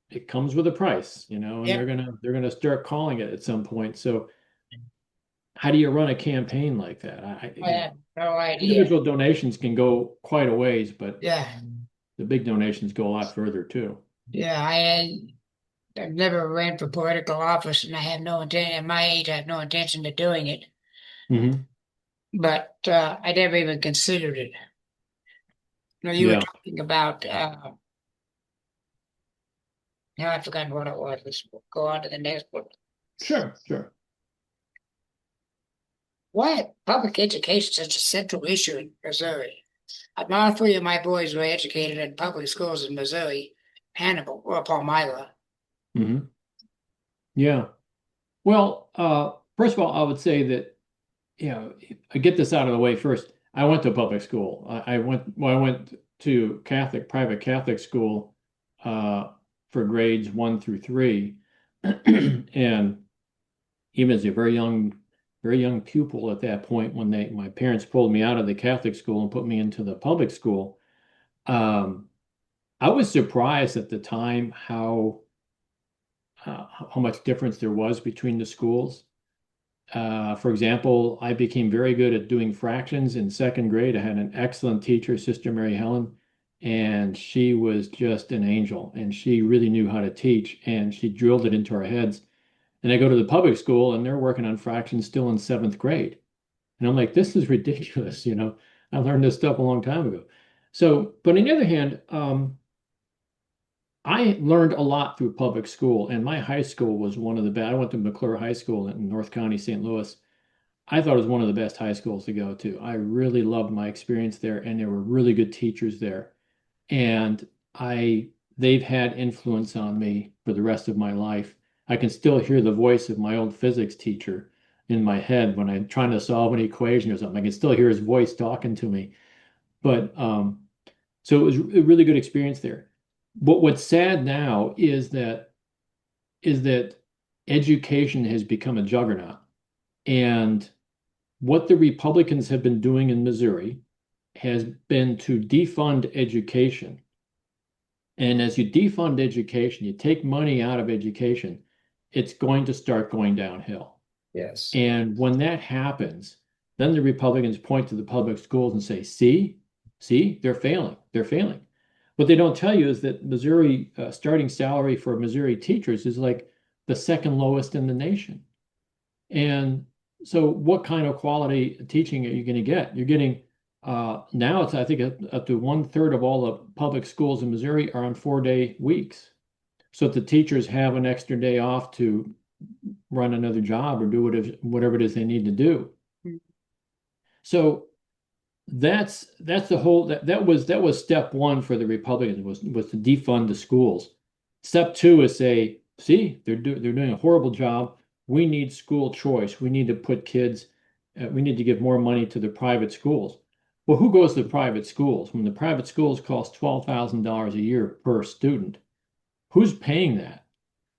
it comes with a price, and Yeah. they're gonna start calling it at some point. So how do you run a campaign like that? I have no idea. Individual donations can go quite a ways, but Yeah. the big donations go a lot further too. Yeah. I've never ran for political office, and I have no intent. At my age, I have no intention of doing it. Mm-hmm. But I never even considered it. You were Yeah. talking about. Now I've forgotten what it was. Let's go on to the next one. Sure. Why public education is such a central issue in Missouri? All three of my boys were educated in public schools in Missouri, Hannibal, or Palmyra. Mm-hmm. Yeah. Well, first of all, I would say that, I get this out of the way first. I went to public school. I went to private Catholic school for grades 1 through 3. And even as a very young pupil at that point, when my parents pulled me out of the Catholic school and put me into the public school, I was surprised at the time how much difference there was between the schools. For example, I became very good at doing fractions in 2nd grade. I had an excellent teacher, Sister Mary Helen, and she was just an angel, and she really knew how to teach, and she drilled it into our heads. And I go to the public school, and they're working on fractions still in 7th grade. And I'm like, this is ridiculous. I learned this stuff a long time ago. So, but on the other hand, I learned a lot through public school, and my high school was one of the best. I went to McClure High School in North County, St. Louis. I thought it was one of the best high schools to go to. I really loved my experience there, and there were really good teachers there. And they've had influence on me for the rest of my life. I can still hear the voice of my old physics teacher in my head when I'm trying to solve an equation or something. I can still hear his voice talking to me. But so it was a really good experience there. But what's sad now is that education has become a juggernaut. And what the Republicans have been doing in Missouri has been to defund education. And as you defund education, you take money out of education, it's going to start going downhill. Yes. And when that happens, then the Republicans point to the public schools and say, see, they're failing. What they don't tell you is that Missouri starting salary for Missouri teachers is like the second lowest in the nation. And so what kind of quality teaching are you going to get? You're getting now it's, I think, up to 1/3 of all the public schools in Missouri are on 4-day weeks. So if the teachers have an extra day off to run another job or do whatever it is they need to do. So that's the whole that was step one for the Republicans was to defund the schools. Step two is say, see, they're doing a horrible job. We need school choice. We need to put kids. We need to give more money to the private schools. Well, who goes to the private schools when the private schools cost $12,000 a year per student? Who's paying that?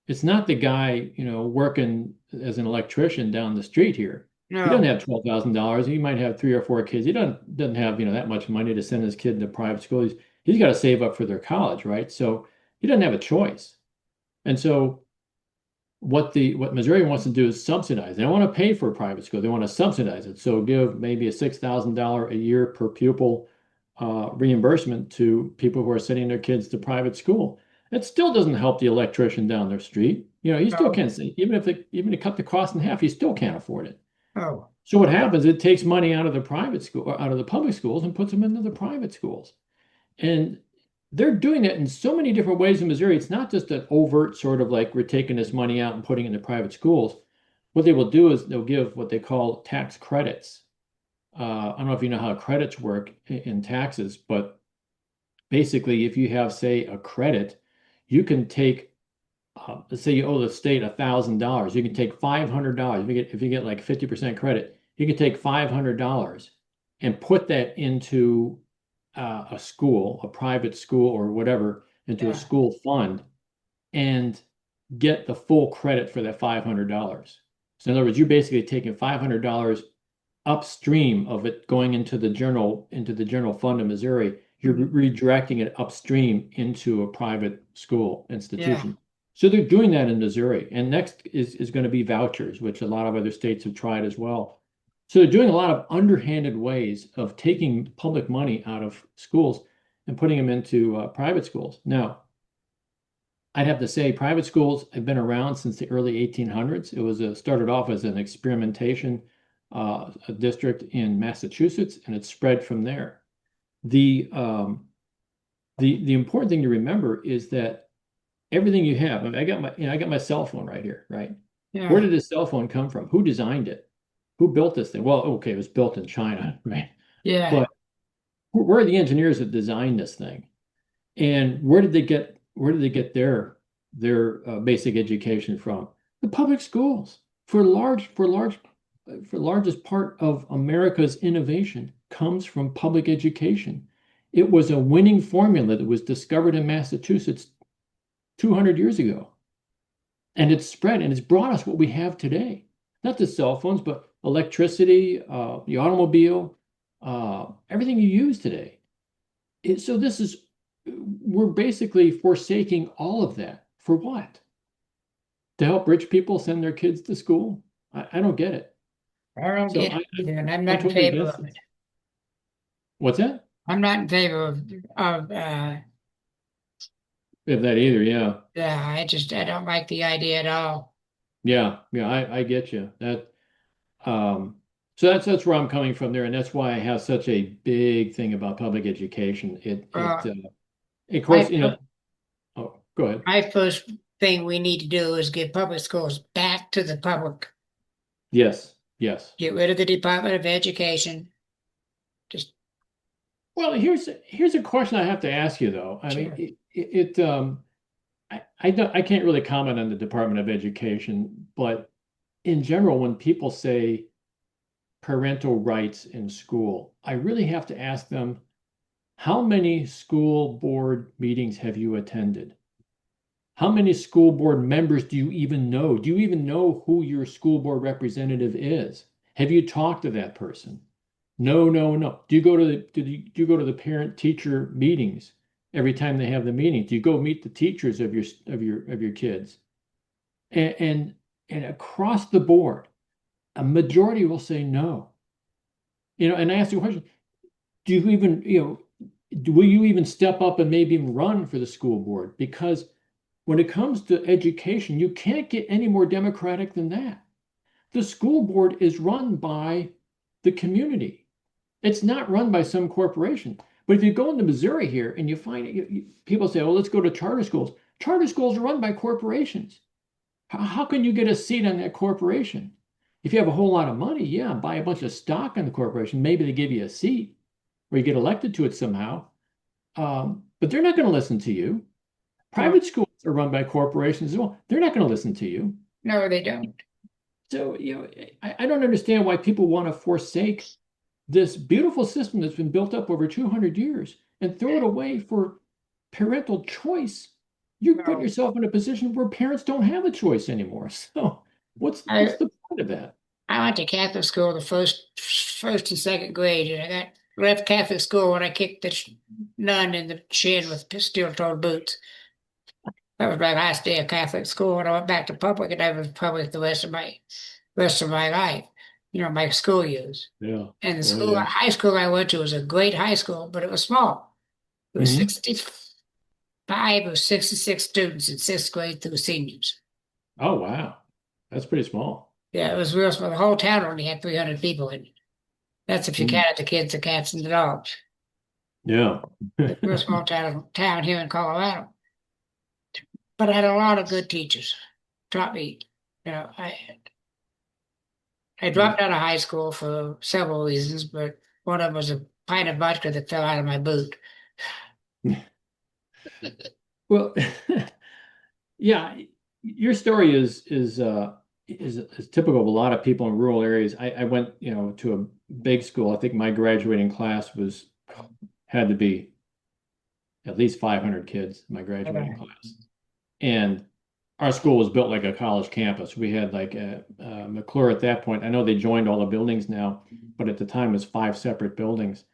It's not the guy, working as an electrician down the street here. No. He doesn't have $12,000. He might have 3 or 4 kids. He doesn't have, that much money to send his kid to private school. he's got to save up for their college, right? So he doesn't have a choice. And so what Missouri wants to do is subsidize. They don't want to pay for a private school. They want to subsidize it. So give maybe a $6,000 a year per pupil reimbursement to people who are sending their kids to private school. It still doesn't help the electrician down their street. He still No. can't say, even to cut the cost in half, he still can't afford it. Oh, So what happens, it takes money out of the private school, or out of the public schools, and puts them into the private schools. And they're doing that in so many different ways in Missouri. It's not just an overt sort of like we're taking this money out and putting it into private schools. What they will do is they'll give what they call tax credits. I don't know if you know how credits work in taxes, but basically, if you have, say, a credit, you can take, let's say you owe the state $1,000, you can take $500. If you get like 50% credit, you can take $500 and put that into a school, a private school or whatever, into a Yeah. school fund and get the full credit for that $500. So in other words, you're basically taking $500 upstream of it going into the general fund of Missouri. You're redirecting it upstream into a private school institution. So they're doing that in Missouri. And next is going to be vouchers, which a lot of other states have tried as well. So they're doing a lot of underhanded ways of taking public money out of schools and putting them into private schools. Now, I'd have to say private schools have been around since the early 1800s. It was started off as an experimentation a district in Massachusetts, and it spread from there. The important thing to remember is that everything you have, I got my cell phone right here, right? Yeah. Where did this cell phone come from? Who designed it? Who built this thing? Well, okay, it was built in China, right? Yeah. But where are the engineers that designed this thing? And where did they get their basic education from? The public schools. For largest part of America's innovation comes from public education. It was a winning formula that was discovered in Massachusetts 200 years ago. And it's spread and it's brought us what we have today. Not just cell phones, but electricity, the automobile, everything you use today. So we're basically forsaking all of that. For what? To help rich people send their kids to school? I don't get it. I don't So get I, it either, and I'm I'm not in totally favor against of it. it. What's that? I'm not in favor of If that either, yeah. I don't like the idea at all. Yeah, I get you. So that's where I'm coming from there, and that's why I have such a big thing about public education. Of course, oh, go ahead. My first thing we need to do is give public schools back to the public. Yes. Get rid of the Department of Education. Just Well, here's a question I have to ask you though. I mean, I can't really comment on the Department of Education, but in general, when people say parental rights in school, I really have to ask them, how many school board meetings have you attended? How many school board members do you even know? Do you even know who your school board representative is? Have you talked to that person? No. Do you go to the parent teacher meetings every time they have the meetings? Do you go meet the teachers of your kids? And across the board, a majority will say no. And I ask you a question: do you even will you even step up and maybe even run for the school board? Because when it comes to education, you can't get any more democratic than that. The school board is run by the community. It's not run by some corporation. But if you go into Missouri here and you find people say, "Oh, let's go to charter schools." Charter schools are run by corporations. How can you get a seat on that corporation? If you have a whole lot of money, yeah, buy a bunch of stock in the corporation. Maybe they give you a seat or you get elected to it somehow. But they're not going to listen to you. Private schools are run by corporations as well. They're not going to listen to you. no, they don't. So, I don't understand why people want to forsake this beautiful system that's been built up over 200 years and throw it away for parental choice. You're putting yourself in a position where parents don't have a choice anymore. So what's the point of that? I went to Catholic school the first and second grade, and I left Catholic school when I kicked the nun in the shed with steel-toed boots. That was my last day of Catholic school, and I went back to public, and I was public the rest of my life. You know, my school years. Yeah. And the Oh, school, yeah. high school I went to was a great high school, but it was small. It was Mhm. 65 or 66 students in sixth grade through seniors. Oh, wow. That's pretty small. Yeah, it was real small. The whole town only had 300 people in it. That's if you Mhm. counted the kids, the cats, and the dogs. Yeah. It's a real small town here in Colorado. But I had a lot of good teachers. Taught me, you know, I dropped out of high school for several reasons, but one of them was a pint of vodka that fell out of my boot. Well, yeah, your story is typical of a lot of people in rural areas. I went, to a big school. I think my graduating class had to be at least 500 kids, my graduating class. And our school was built like a college campus. We had like McClure at that point. I know they joined all the buildings now, but at the time it was 5 separate buildings,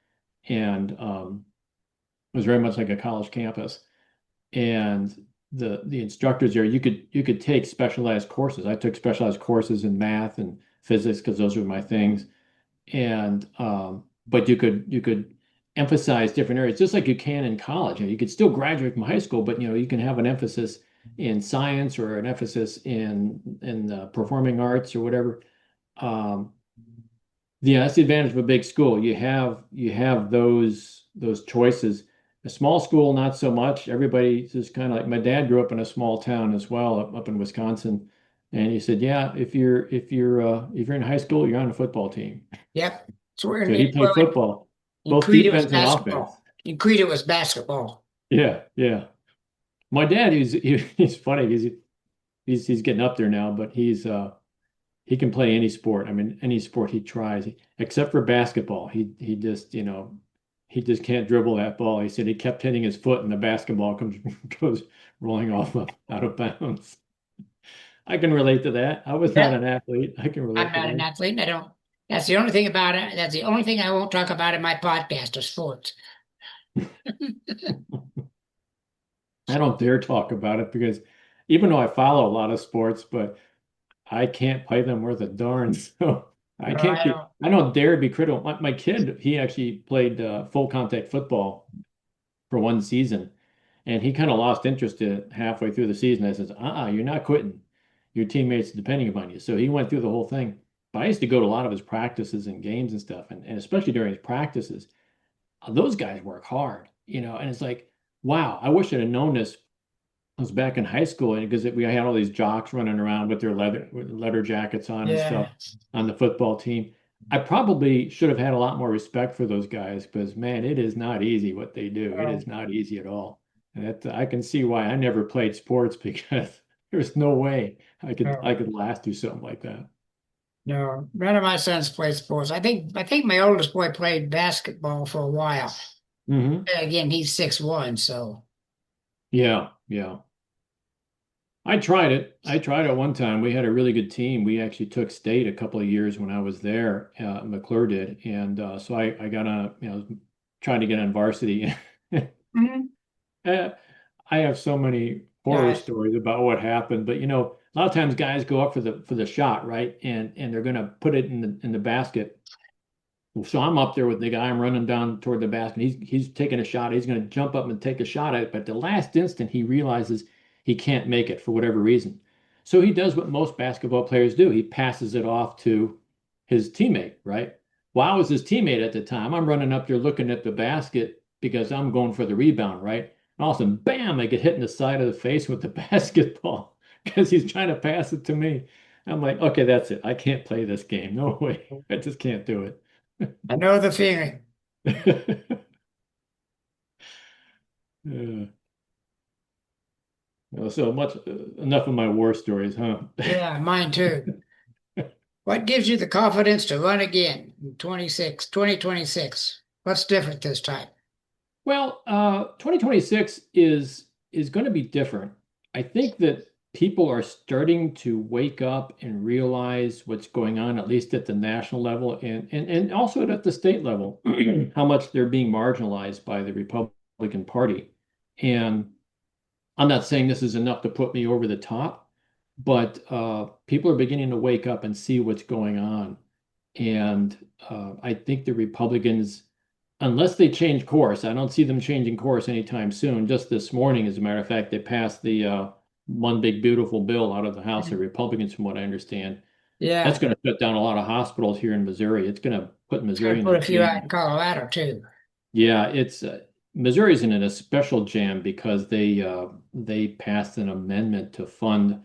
and it was very much like a college campus. And the instructors there, you could take specialized courses. I took specialized courses in math and physics because those were my things. And but you could emphasize different areas just like you can in college. You could still graduate from high school, but you can have an emphasis in science or an emphasis in performing arts or whatever. Um, yeah, that's the advantage of a big school. You have those choices. A small school, not so much. Everybody just kind of like my dad grew up in a small town as well, up in Wisconsin, and he said, "Yeah, if you're in high school, you're on a football team." Yep. So we're So he played football, in both Crete, it was defense and offense. basketball. In Crete, it was basketball. Yeah, yeah. My dad, he's funny. He's getting up there now, but he can play any sport. I mean, any sport he tries, except for basketball. He just can't dribble that ball. He said he kept hitting his foot, and the basketball goes rolling off out of bounds. I can relate to that. I was not Yeah. an athlete. I can relate I'm to not an that. athlete. I don't. That's the only thing about it. That's the only thing I won't talk about in my podcast is sports. I don't dare talk about it because even though I follow a lot of sports, but I can't play them worth a darn. So I No, can't I be, don't. I don't dare be critical. My kid, he actually played full contact football for one season, and he kind of lost interest in it halfway through the season. I says, you're not quitting. Your teammates are depending upon you. So he went through the whole thing. But I used to go to a lot of his practices and games and stuff, and especially during his practices, those guys work hard, and it's like, wow, I wish I'd have known this. I was back in high school because we had all these jocks running around with their leather jackets on and Yeah. stuff on the football team. I probably should have had a lot more respect for those guys because, man, it is not easy what they do. It is not easy at all. And I can see why I never played sports because there's no way I could last through something like that. No, none of my sons played sports. I think my oldest boy played basketball for a while. Hmm. Again, he's 6'1", so Yeah, yeah. I tried it. I tried it one time. We had a really good team. We actually took state a couple of years when I was there. McClure did, and so I got on, trying to get on varsity. Mhm. Uh, I have so many horror Yeah. stories about what happened, but a lot of times guys go up for the shot, right? And they're gonna put it in the basket. So I'm up there with the guy. I'm running down toward the basket. He's taking a shot. He's gonna jump up and take a shot at it, but at the last instant he realizes he can't make it for whatever reason. So he does what most basketball players do. He passes it off to his teammate, right? Well, I was his teammate at the time. I'm running up there looking at the basket because I'm going for the rebound, right? And all of a sudden, bam, I get hit in the side of the face with the basketball because he's trying to pass it to me. I'm like, okay, that's it. I can't play this game. No way. I just can't do it. I know the feeling. Yeah. Well, so much enough of my war stories, huh? Yeah, mine too. What gives you the confidence to run again in 2026? What's different this time? Well, 2026 is going to be different. I think that people are starting to wake up and realize what's going on, at least at the national level and also at the state level, how much they're being marginalized by the Republicans Republican Party. And I'm not saying this is enough to put me over the top, but people are beginning to wake up and see what's going on. And I think the Republicans, unless they change course, I don't see them changing course anytime soon. Just this morning, as a matter of fact, they passed the one big beautiful bill out of the House of Republicans, from what I understand. Yeah. That's going to shut down a lot of hospitals here in Missouri. It's going to put Missouri in Put a a few out jam. in Colorado too. Yeah, it's Missouri's in a special jam because they passed an amendment to fund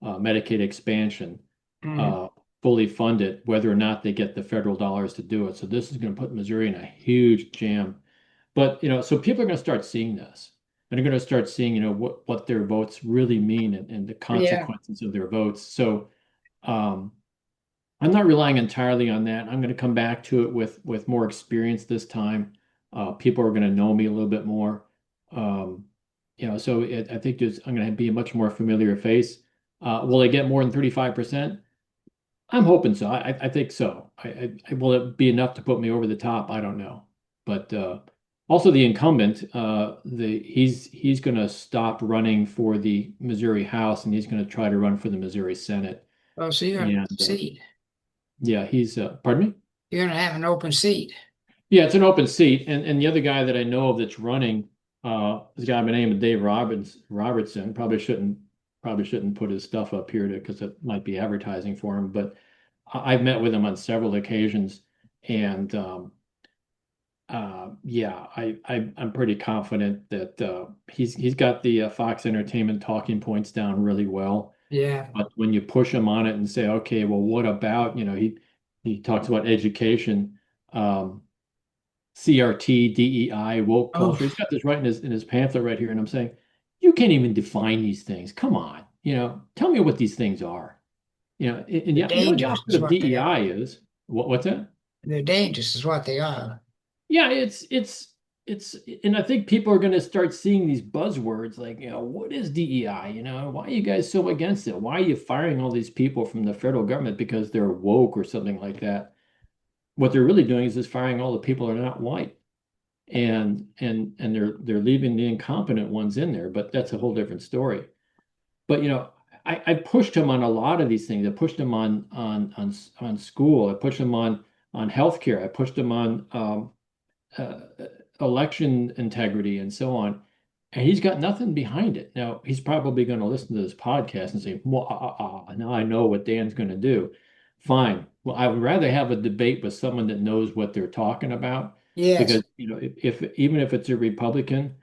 Medicaid expansion, Mhm. fully fund it, whether or not they get the federal dollars to do it. So this is going to put Missouri in a huge jam. But so people are going to start seeing this, and they're going to start seeing what their votes really mean, and the Yeah. consequences of their votes. So um, I'm not relying entirely on that. I'm going to come back to it with more experience this time. People are going to know me a little bit more. Um, I think I'm going to be a much more familiar face. Will I get more than 35%? I'm hoping so. I think so. Will it be enough to put me over the top? I don't know. But also the incumbent, he's going to stop running for the Missouri House, and he's going to try to run for the Missouri Senate. Oh, so you're gonna have And a seat. yeah, he's pardon me? You're gonna have an open seat. Yeah, it's an open seat. And the other guy that I know of that's running is a guy by the name of Dave Robertson. Probably shouldn't put his stuff up here because it might be advertising for him. But I've met with him on several occasions, and yeah, I'm pretty confident that he's got the Fox Entertainment talking points down really well. Yeah. But when you push him on it and say, okay, well, what about, he talks about education, CRT, DEI, woke Oh, culture. He's got this right in his pamphlet right here, and I'm saying, you can't even define these things. Come on, tell me what these things are. And they're yeah, the dangerous opposite is of what they are. DEI is what's that? They're dangerous is what they are. Yeah, it's and I think people are going to start seeing these buzzwords like, what is DEI? Why are you guys so against it? Why are you firing all these people from the federal government because they're woke or something like that? What they're really doing is just firing all the people that are not white. And they're leaving the incompetent ones in there, but that's a whole different story. But I pushed him on a lot of these things. I pushed him on school. I pushed him on healthcare. I pushed him on uh, election integrity and so on. And he's got nothing behind it. Now, he's probably going to listen to this podcast and say, well, now I know what Dan's going to do. Fine. Well, I would rather have a debate with someone that knows what they're talking about. Yes. Because, if even if it's a Republican,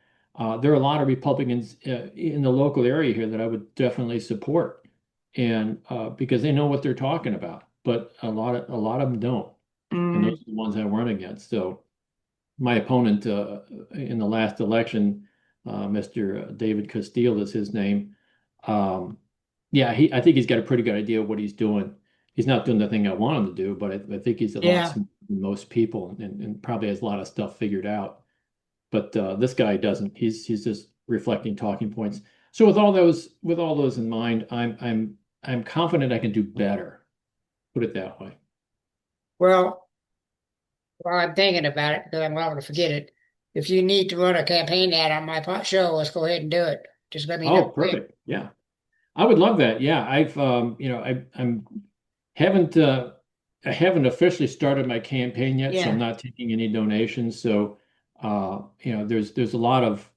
there are a lot of Republicans in the local area here that I would definitely support. And because they know what they're talking about. But a lot of them don't. And those Mm, are the ones I run against. So my opponent in the last election, Mr. David Castile is his name. Yeah, I think he's got a pretty good idea of what he's doing. He's not doing the thing I want him to do, but I think he's a lot yeah. smarter than most people, and probably has a lot of stuff figured out. But this guy doesn't. He's just reflecting talking points. So with all those in mind, I'm confident I can do better. Put it that way. Well, while I'm thinking about it, because I'm liable to forget it, if you need to run a campaign ad on my show, let's go ahead and do it. Just let me know. Oh, perfect. Yeah. I would love that. Yeah, haven't uh, I haven't officially started my campaign yet, so I'm Yeah. not taking any donations. So, there's a lot of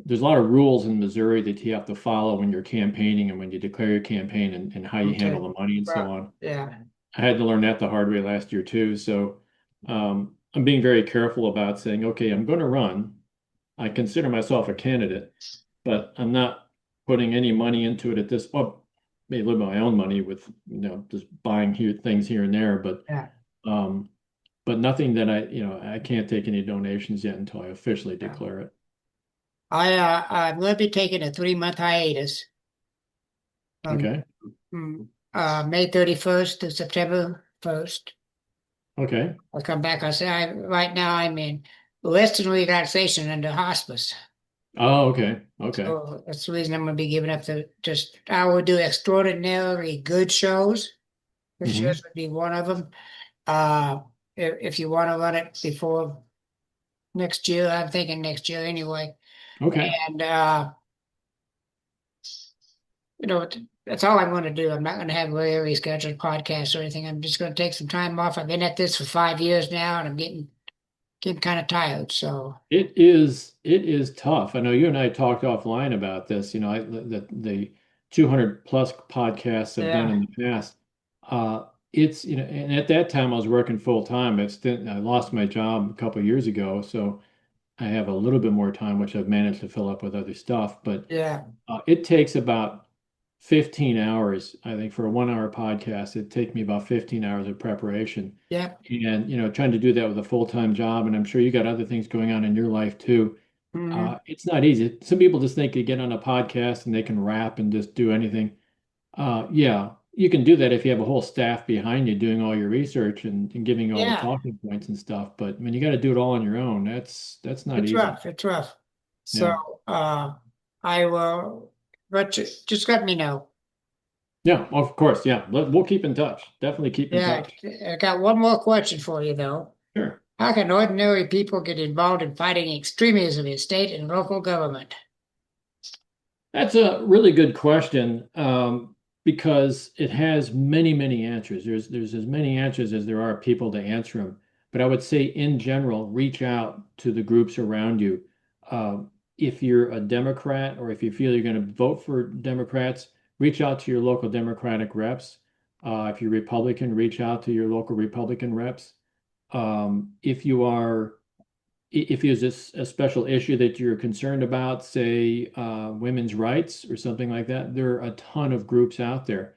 rules in Missouri that you have to follow when you're campaigning and when you declare your campaign, and how you Okay. handle the money and so Right. on. Yeah. I had to learn that the hard way last year too. So, I'm being very careful about saying, okay, I'm going to run. I consider myself a candidate, but I'm not putting any money into it at this. Well, maybe a little bit of my own money with just buying things here and there, Yeah. um, but nothing that I can't take any donations yet until I officially Yeah. declare it. I'm going to be taking a 3-month hiatus from Okay. May 31st to September 1st. Okay. I'll come back. Right now I'm in Western relaxation under hospice. Oh, okay. Okay. So that's the reason I'm going to be giving up I will do extraordinarily good shows. This Hmm. year's would be one of them. If you want to run it before next year. I'm thinking next year anyway. Okay. And that's all I'm going to do. I'm not going to have a very scheduled podcast or anything. I'm just going to take some time off. I've been at this for 5 years now, and I'm getting kind of tired. So It is tough. I know you and I talked offline about this. The 200 plus podcasts I've done yeah, in the past. It's and at that time I was working full time. I lost my job a couple of years ago, so I have a little bit more time, which I've managed to fill up with other stuff. But yeah, it takes about 15 hours, I think, for a 1 hour podcast. It'd take me about 15 hours of preparation. yeah. And, trying to do that with a full-time job, and I'm sure you got other things going on in your life too. Hmm. It's not easy. Some people just think they get on a podcast and they can rap and just do anything. Yeah, you can do that if you have a whole staff behind you doing all your research and giving you all the Yeah, talking points and stuff. But when you got to do it all on your own, that's not it's easy. rough. It's rough. Yeah. So I will, but just let me know. Yeah, of course. Yeah. We'll keep in touch. Definitely keep in Yeah, touch. I got one more question for you though. Sure. How can ordinary people get involved in fighting extremism in state and local government? That's a really good question, because it has many, many answers. There's as many answers as there are people to answer them. But I would say, in general, reach out to the groups around you. If you're a Democrat, or if you feel you're going to vote for Democrats, reach out to your local Democratic reps. If you're Republican, reach out to your local Republican reps. If you are if there's a special issue that you're concerned about, say women's rights or something like that, there are a ton of groups out there.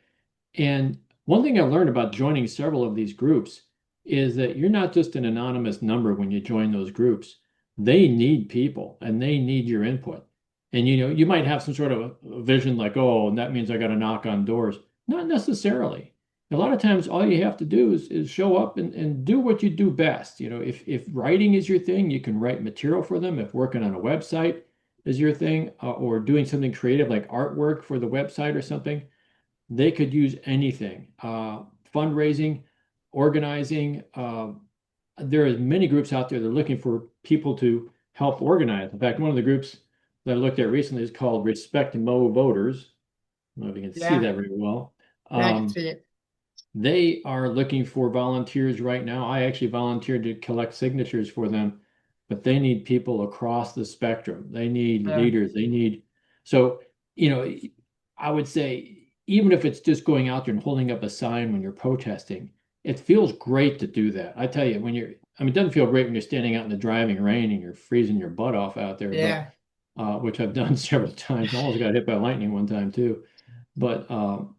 And one thing I've learned about joining several of these groups is that you're not just an anonymous number when you join those groups. They need people and they need your input. And you might have some sort of a vision like, oh, and that means I got to knock on doors. Not necessarily. A lot of times all you have to do is show up and do what you do best. If writing is your thing, you can write material for them. If working on a website is your thing, or doing something creative like artwork for the website or something, they could use anything. Fundraising, organizing. There are many groups out there that are looking for people to help organize. In fact, one of the groups that I looked at recently is called Respect Mo Voters. I don't know if you can see Yeah, that very well. I can see it. They are looking for volunteers right now. I actually volunteered to collect signatures for them, but they need people across the spectrum. They need Yeah, leaders. So, you know, I would say, even if it's just going out there and holding up a sign when you're protesting, it feels great to do that. I tell you, it doesn't feel great when you're standing out in the driving rain and you're freezing your butt off out there, but yeah, which I've done several times. Almost got hit by lightning one time too. But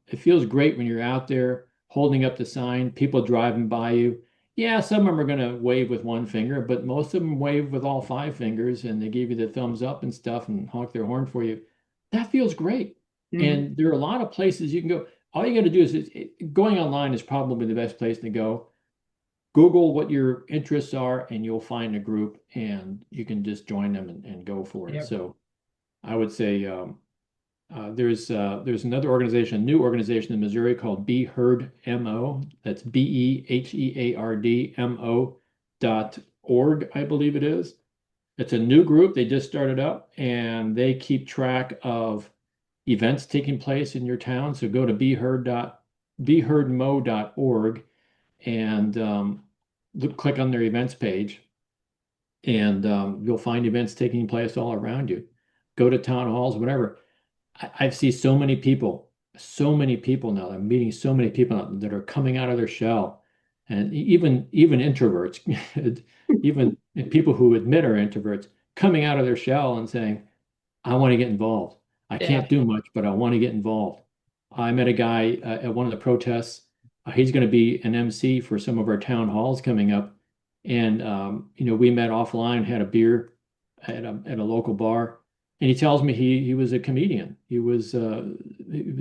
it feels great when you're out there holding up the sign, people driving by you. Yeah, some of them are going to wave with one finger, but most of them wave with all five fingers, and they give you the thumbs up and stuff and honk their horn for you. That feels great. mhm, And there are a lot of places you can go. All you got to do is going online is probably the best place to go. Google what your interests are, and you'll find a group, and you can just join them and go for it. yep. So I would say, there's another organization, a new organization in Missouri called Be Heard MO. That's BEHEARDMO.org, I believe it is. It's a new group. They just started up, and they keep track of events taking place in your town. So go to BeHeardMo.org and click on their events page, and you'll find events taking place all around you. Go to town halls, whatever. I see so many people now. I'm meeting so many people now that are coming out of their shell, and even introverts, even people who admit are introverts, coming out of their shell and saying, "I want to get involved. I Yeah, can't do much, but I want to get involved." I met a guy at one of the protests. He's going to be an MC for some of our town halls coming up, and we met offline, had a beer at a local bar. And he tells me he was a comedian. He was a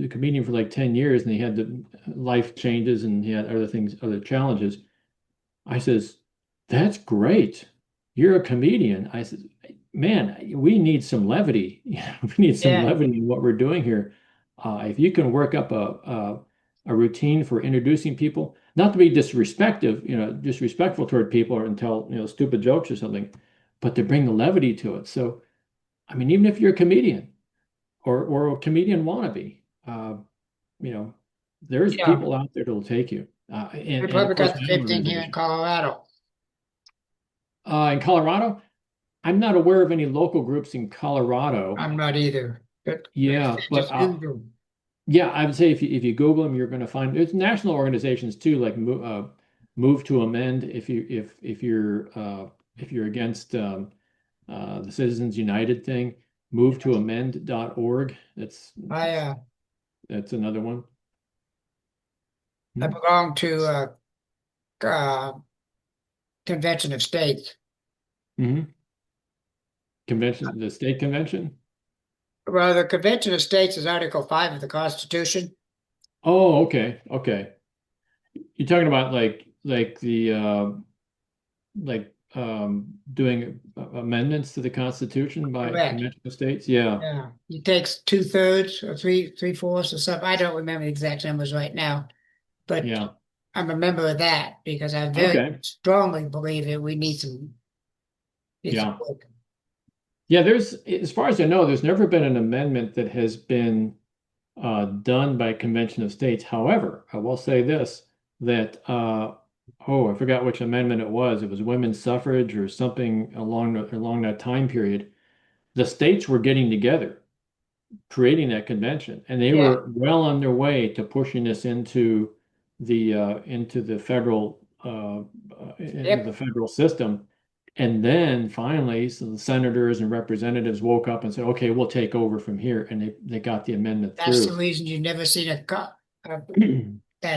comedian for like 10 years, and he had the life changes, and he had other things, other challenges. I says, "That's great. You're a comedian." I said, "Man, we need some levity. We need some yeah, levity in what we're doing here. If you can work up a routine for introducing people, not to be disrespectful toward people or tell stupid jokes or something, but they bring the levity to it. So, I mean, even if you're a comedian or a comedian wannabe, you know, there's Yeah, people out there that'll take you. And of Republic course, got the my own same thing here in organization. Colorado. In Colorado, I'm not aware of any local groups in Colorado. I'm not either, but Yeah, but just Google. yeah, I would say if you Google them, you're going to find it's national organizations too, like Move to Amend. If you're against the Citizens United thing, movetoamend.org. That's another one. I belong to uh, Convention of States. Hmm. Convention, the state convention. Well, the Convention of States is Article 5 of the Constitution. Oh, okay, okay. You're talking about like the doing amendments to the Constitution by Correct. convention of states. Yeah, Yeah, it takes 2/3 or three-fourths or something. I don't remember the exact numbers right now, but yeah. I'm a member of that because I very Okay, strongly believe that we need some yeah. work. Yeah, as far as I know, there's never been an amendment that has been done by convention of states. However, I will say this, that oh, I forgot which amendment it was. It was women's suffrage or something along that time period. The states were getting together, creating that convention, and they Yeah, were well on their way to pushing this into the federal into the yep. federal system. And then finally, so the senators and representatives woke up and said, "Okay, we'll take over from here," and they got the amendment That's the through. reason you've never seen that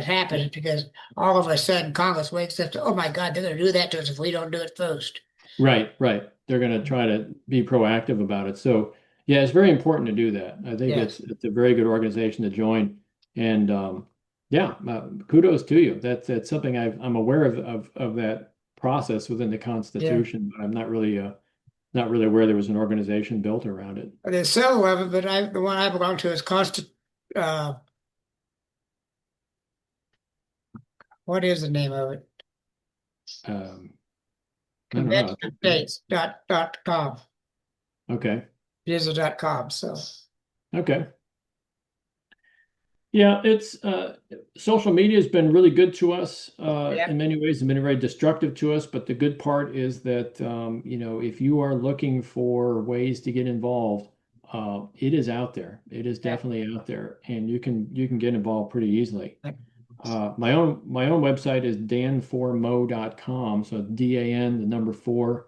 happen is because all of a sudden Congress wakes up to, oh my God, they're going to do that to us if we don't do it first. Right, right. They're going to try to be proactive about it. So, yeah, it's very important to do that. I think Yes. it's a very good organization to join, and yeah, kudos to you. That's something I'm aware of that process within the Yeah. Constitution, but I'm not really aware there was an organization built around it. There's several of them, but the one I belong to is uh, what is the name of it? Um, I don't know. Convention of States dot com. Okay, Visa.com. So okay. Yeah, it's social media has been really good to us yeah, in many ways. It's been very destructive to us, but the good part is that if you are looking for ways to get involved, it is out there. It is yeah. definitely out there, and you can get involved pretty easily. My own website is dan4mo.com. So Dan, the number 4,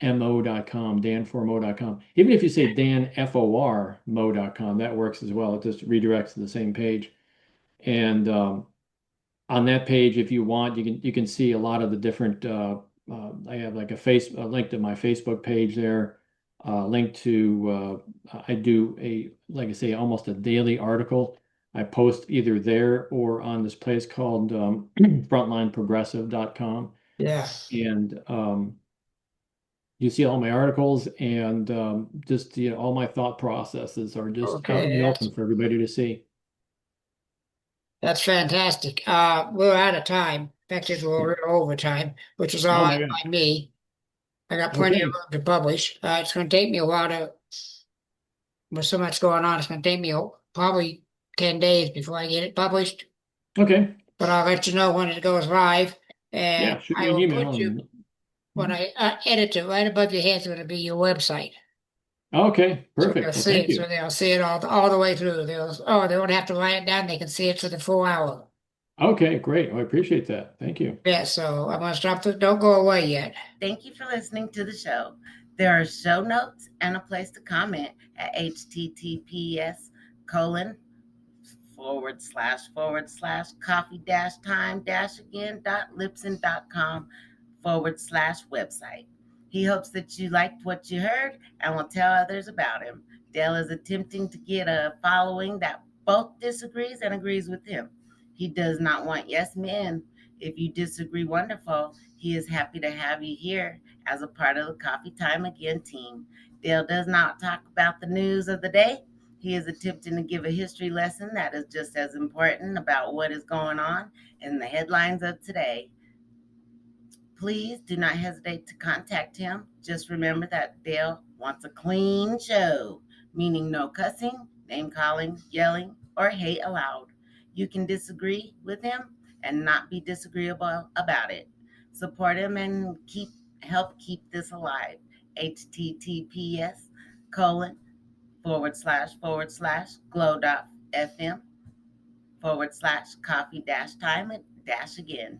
mo.com, dan4mo.com. Even if you say danformo.com, that works as well. It just redirects to the same page. And on that page, if you want, you can see a lot of the different. I have like a link to my Facebook page there. Link to I do like I say, almost a daily article. I post either there or on this place called frontlineprogressive.com. Yeah. And you see all my articles and just all my thought processes are just out in Okay. the open for everybody to see. That's fantastic. We're out of time. In fact, we're a little over time, which is all Oh my right God. by me. I got plenty of Okay. room to publish. It's going to take me a while with so much going on, it's going to take me probably 10 days before I get it published. Okay. But I'll let you know when it goes live. And Yeah. Shoot I me an will email. put you, when Mhm. I edit it, right above your head is going to be your website. Okay. So they'll Perfect. Well, see thank it. you. So they'll see it all the way through. They won't have to write it down. They can see it for the full hour. Okay. Great. Well, I appreciate that. Thank you. Yeah, so I'm gonna stop. Don't go away yet. Thank you for listening to the show. There are show notes and a place to comment at https://coffee-time-again.libsyn.com/website. He hopes that you liked what you heard and will tell others about him. Dale is attempting to get a following that both disagrees and agrees with him. He does not want yes men. If you disagree, wonderful. He is happy to have you here as a part of the Coffee Time Again team. Dale does not talk about the news of the day. He is attempting to give a history lesson that is just as important about what is going on in the headlines of today. Please do not hesitate to contact him. Just remember that Dale wants a clean show, meaning no cussing, name calling, yelling, or hate allowed. You can disagree with him and not be disagreeable about it. Support him and help keep this alive. https colon / glow.fm / coffee dash time dash again.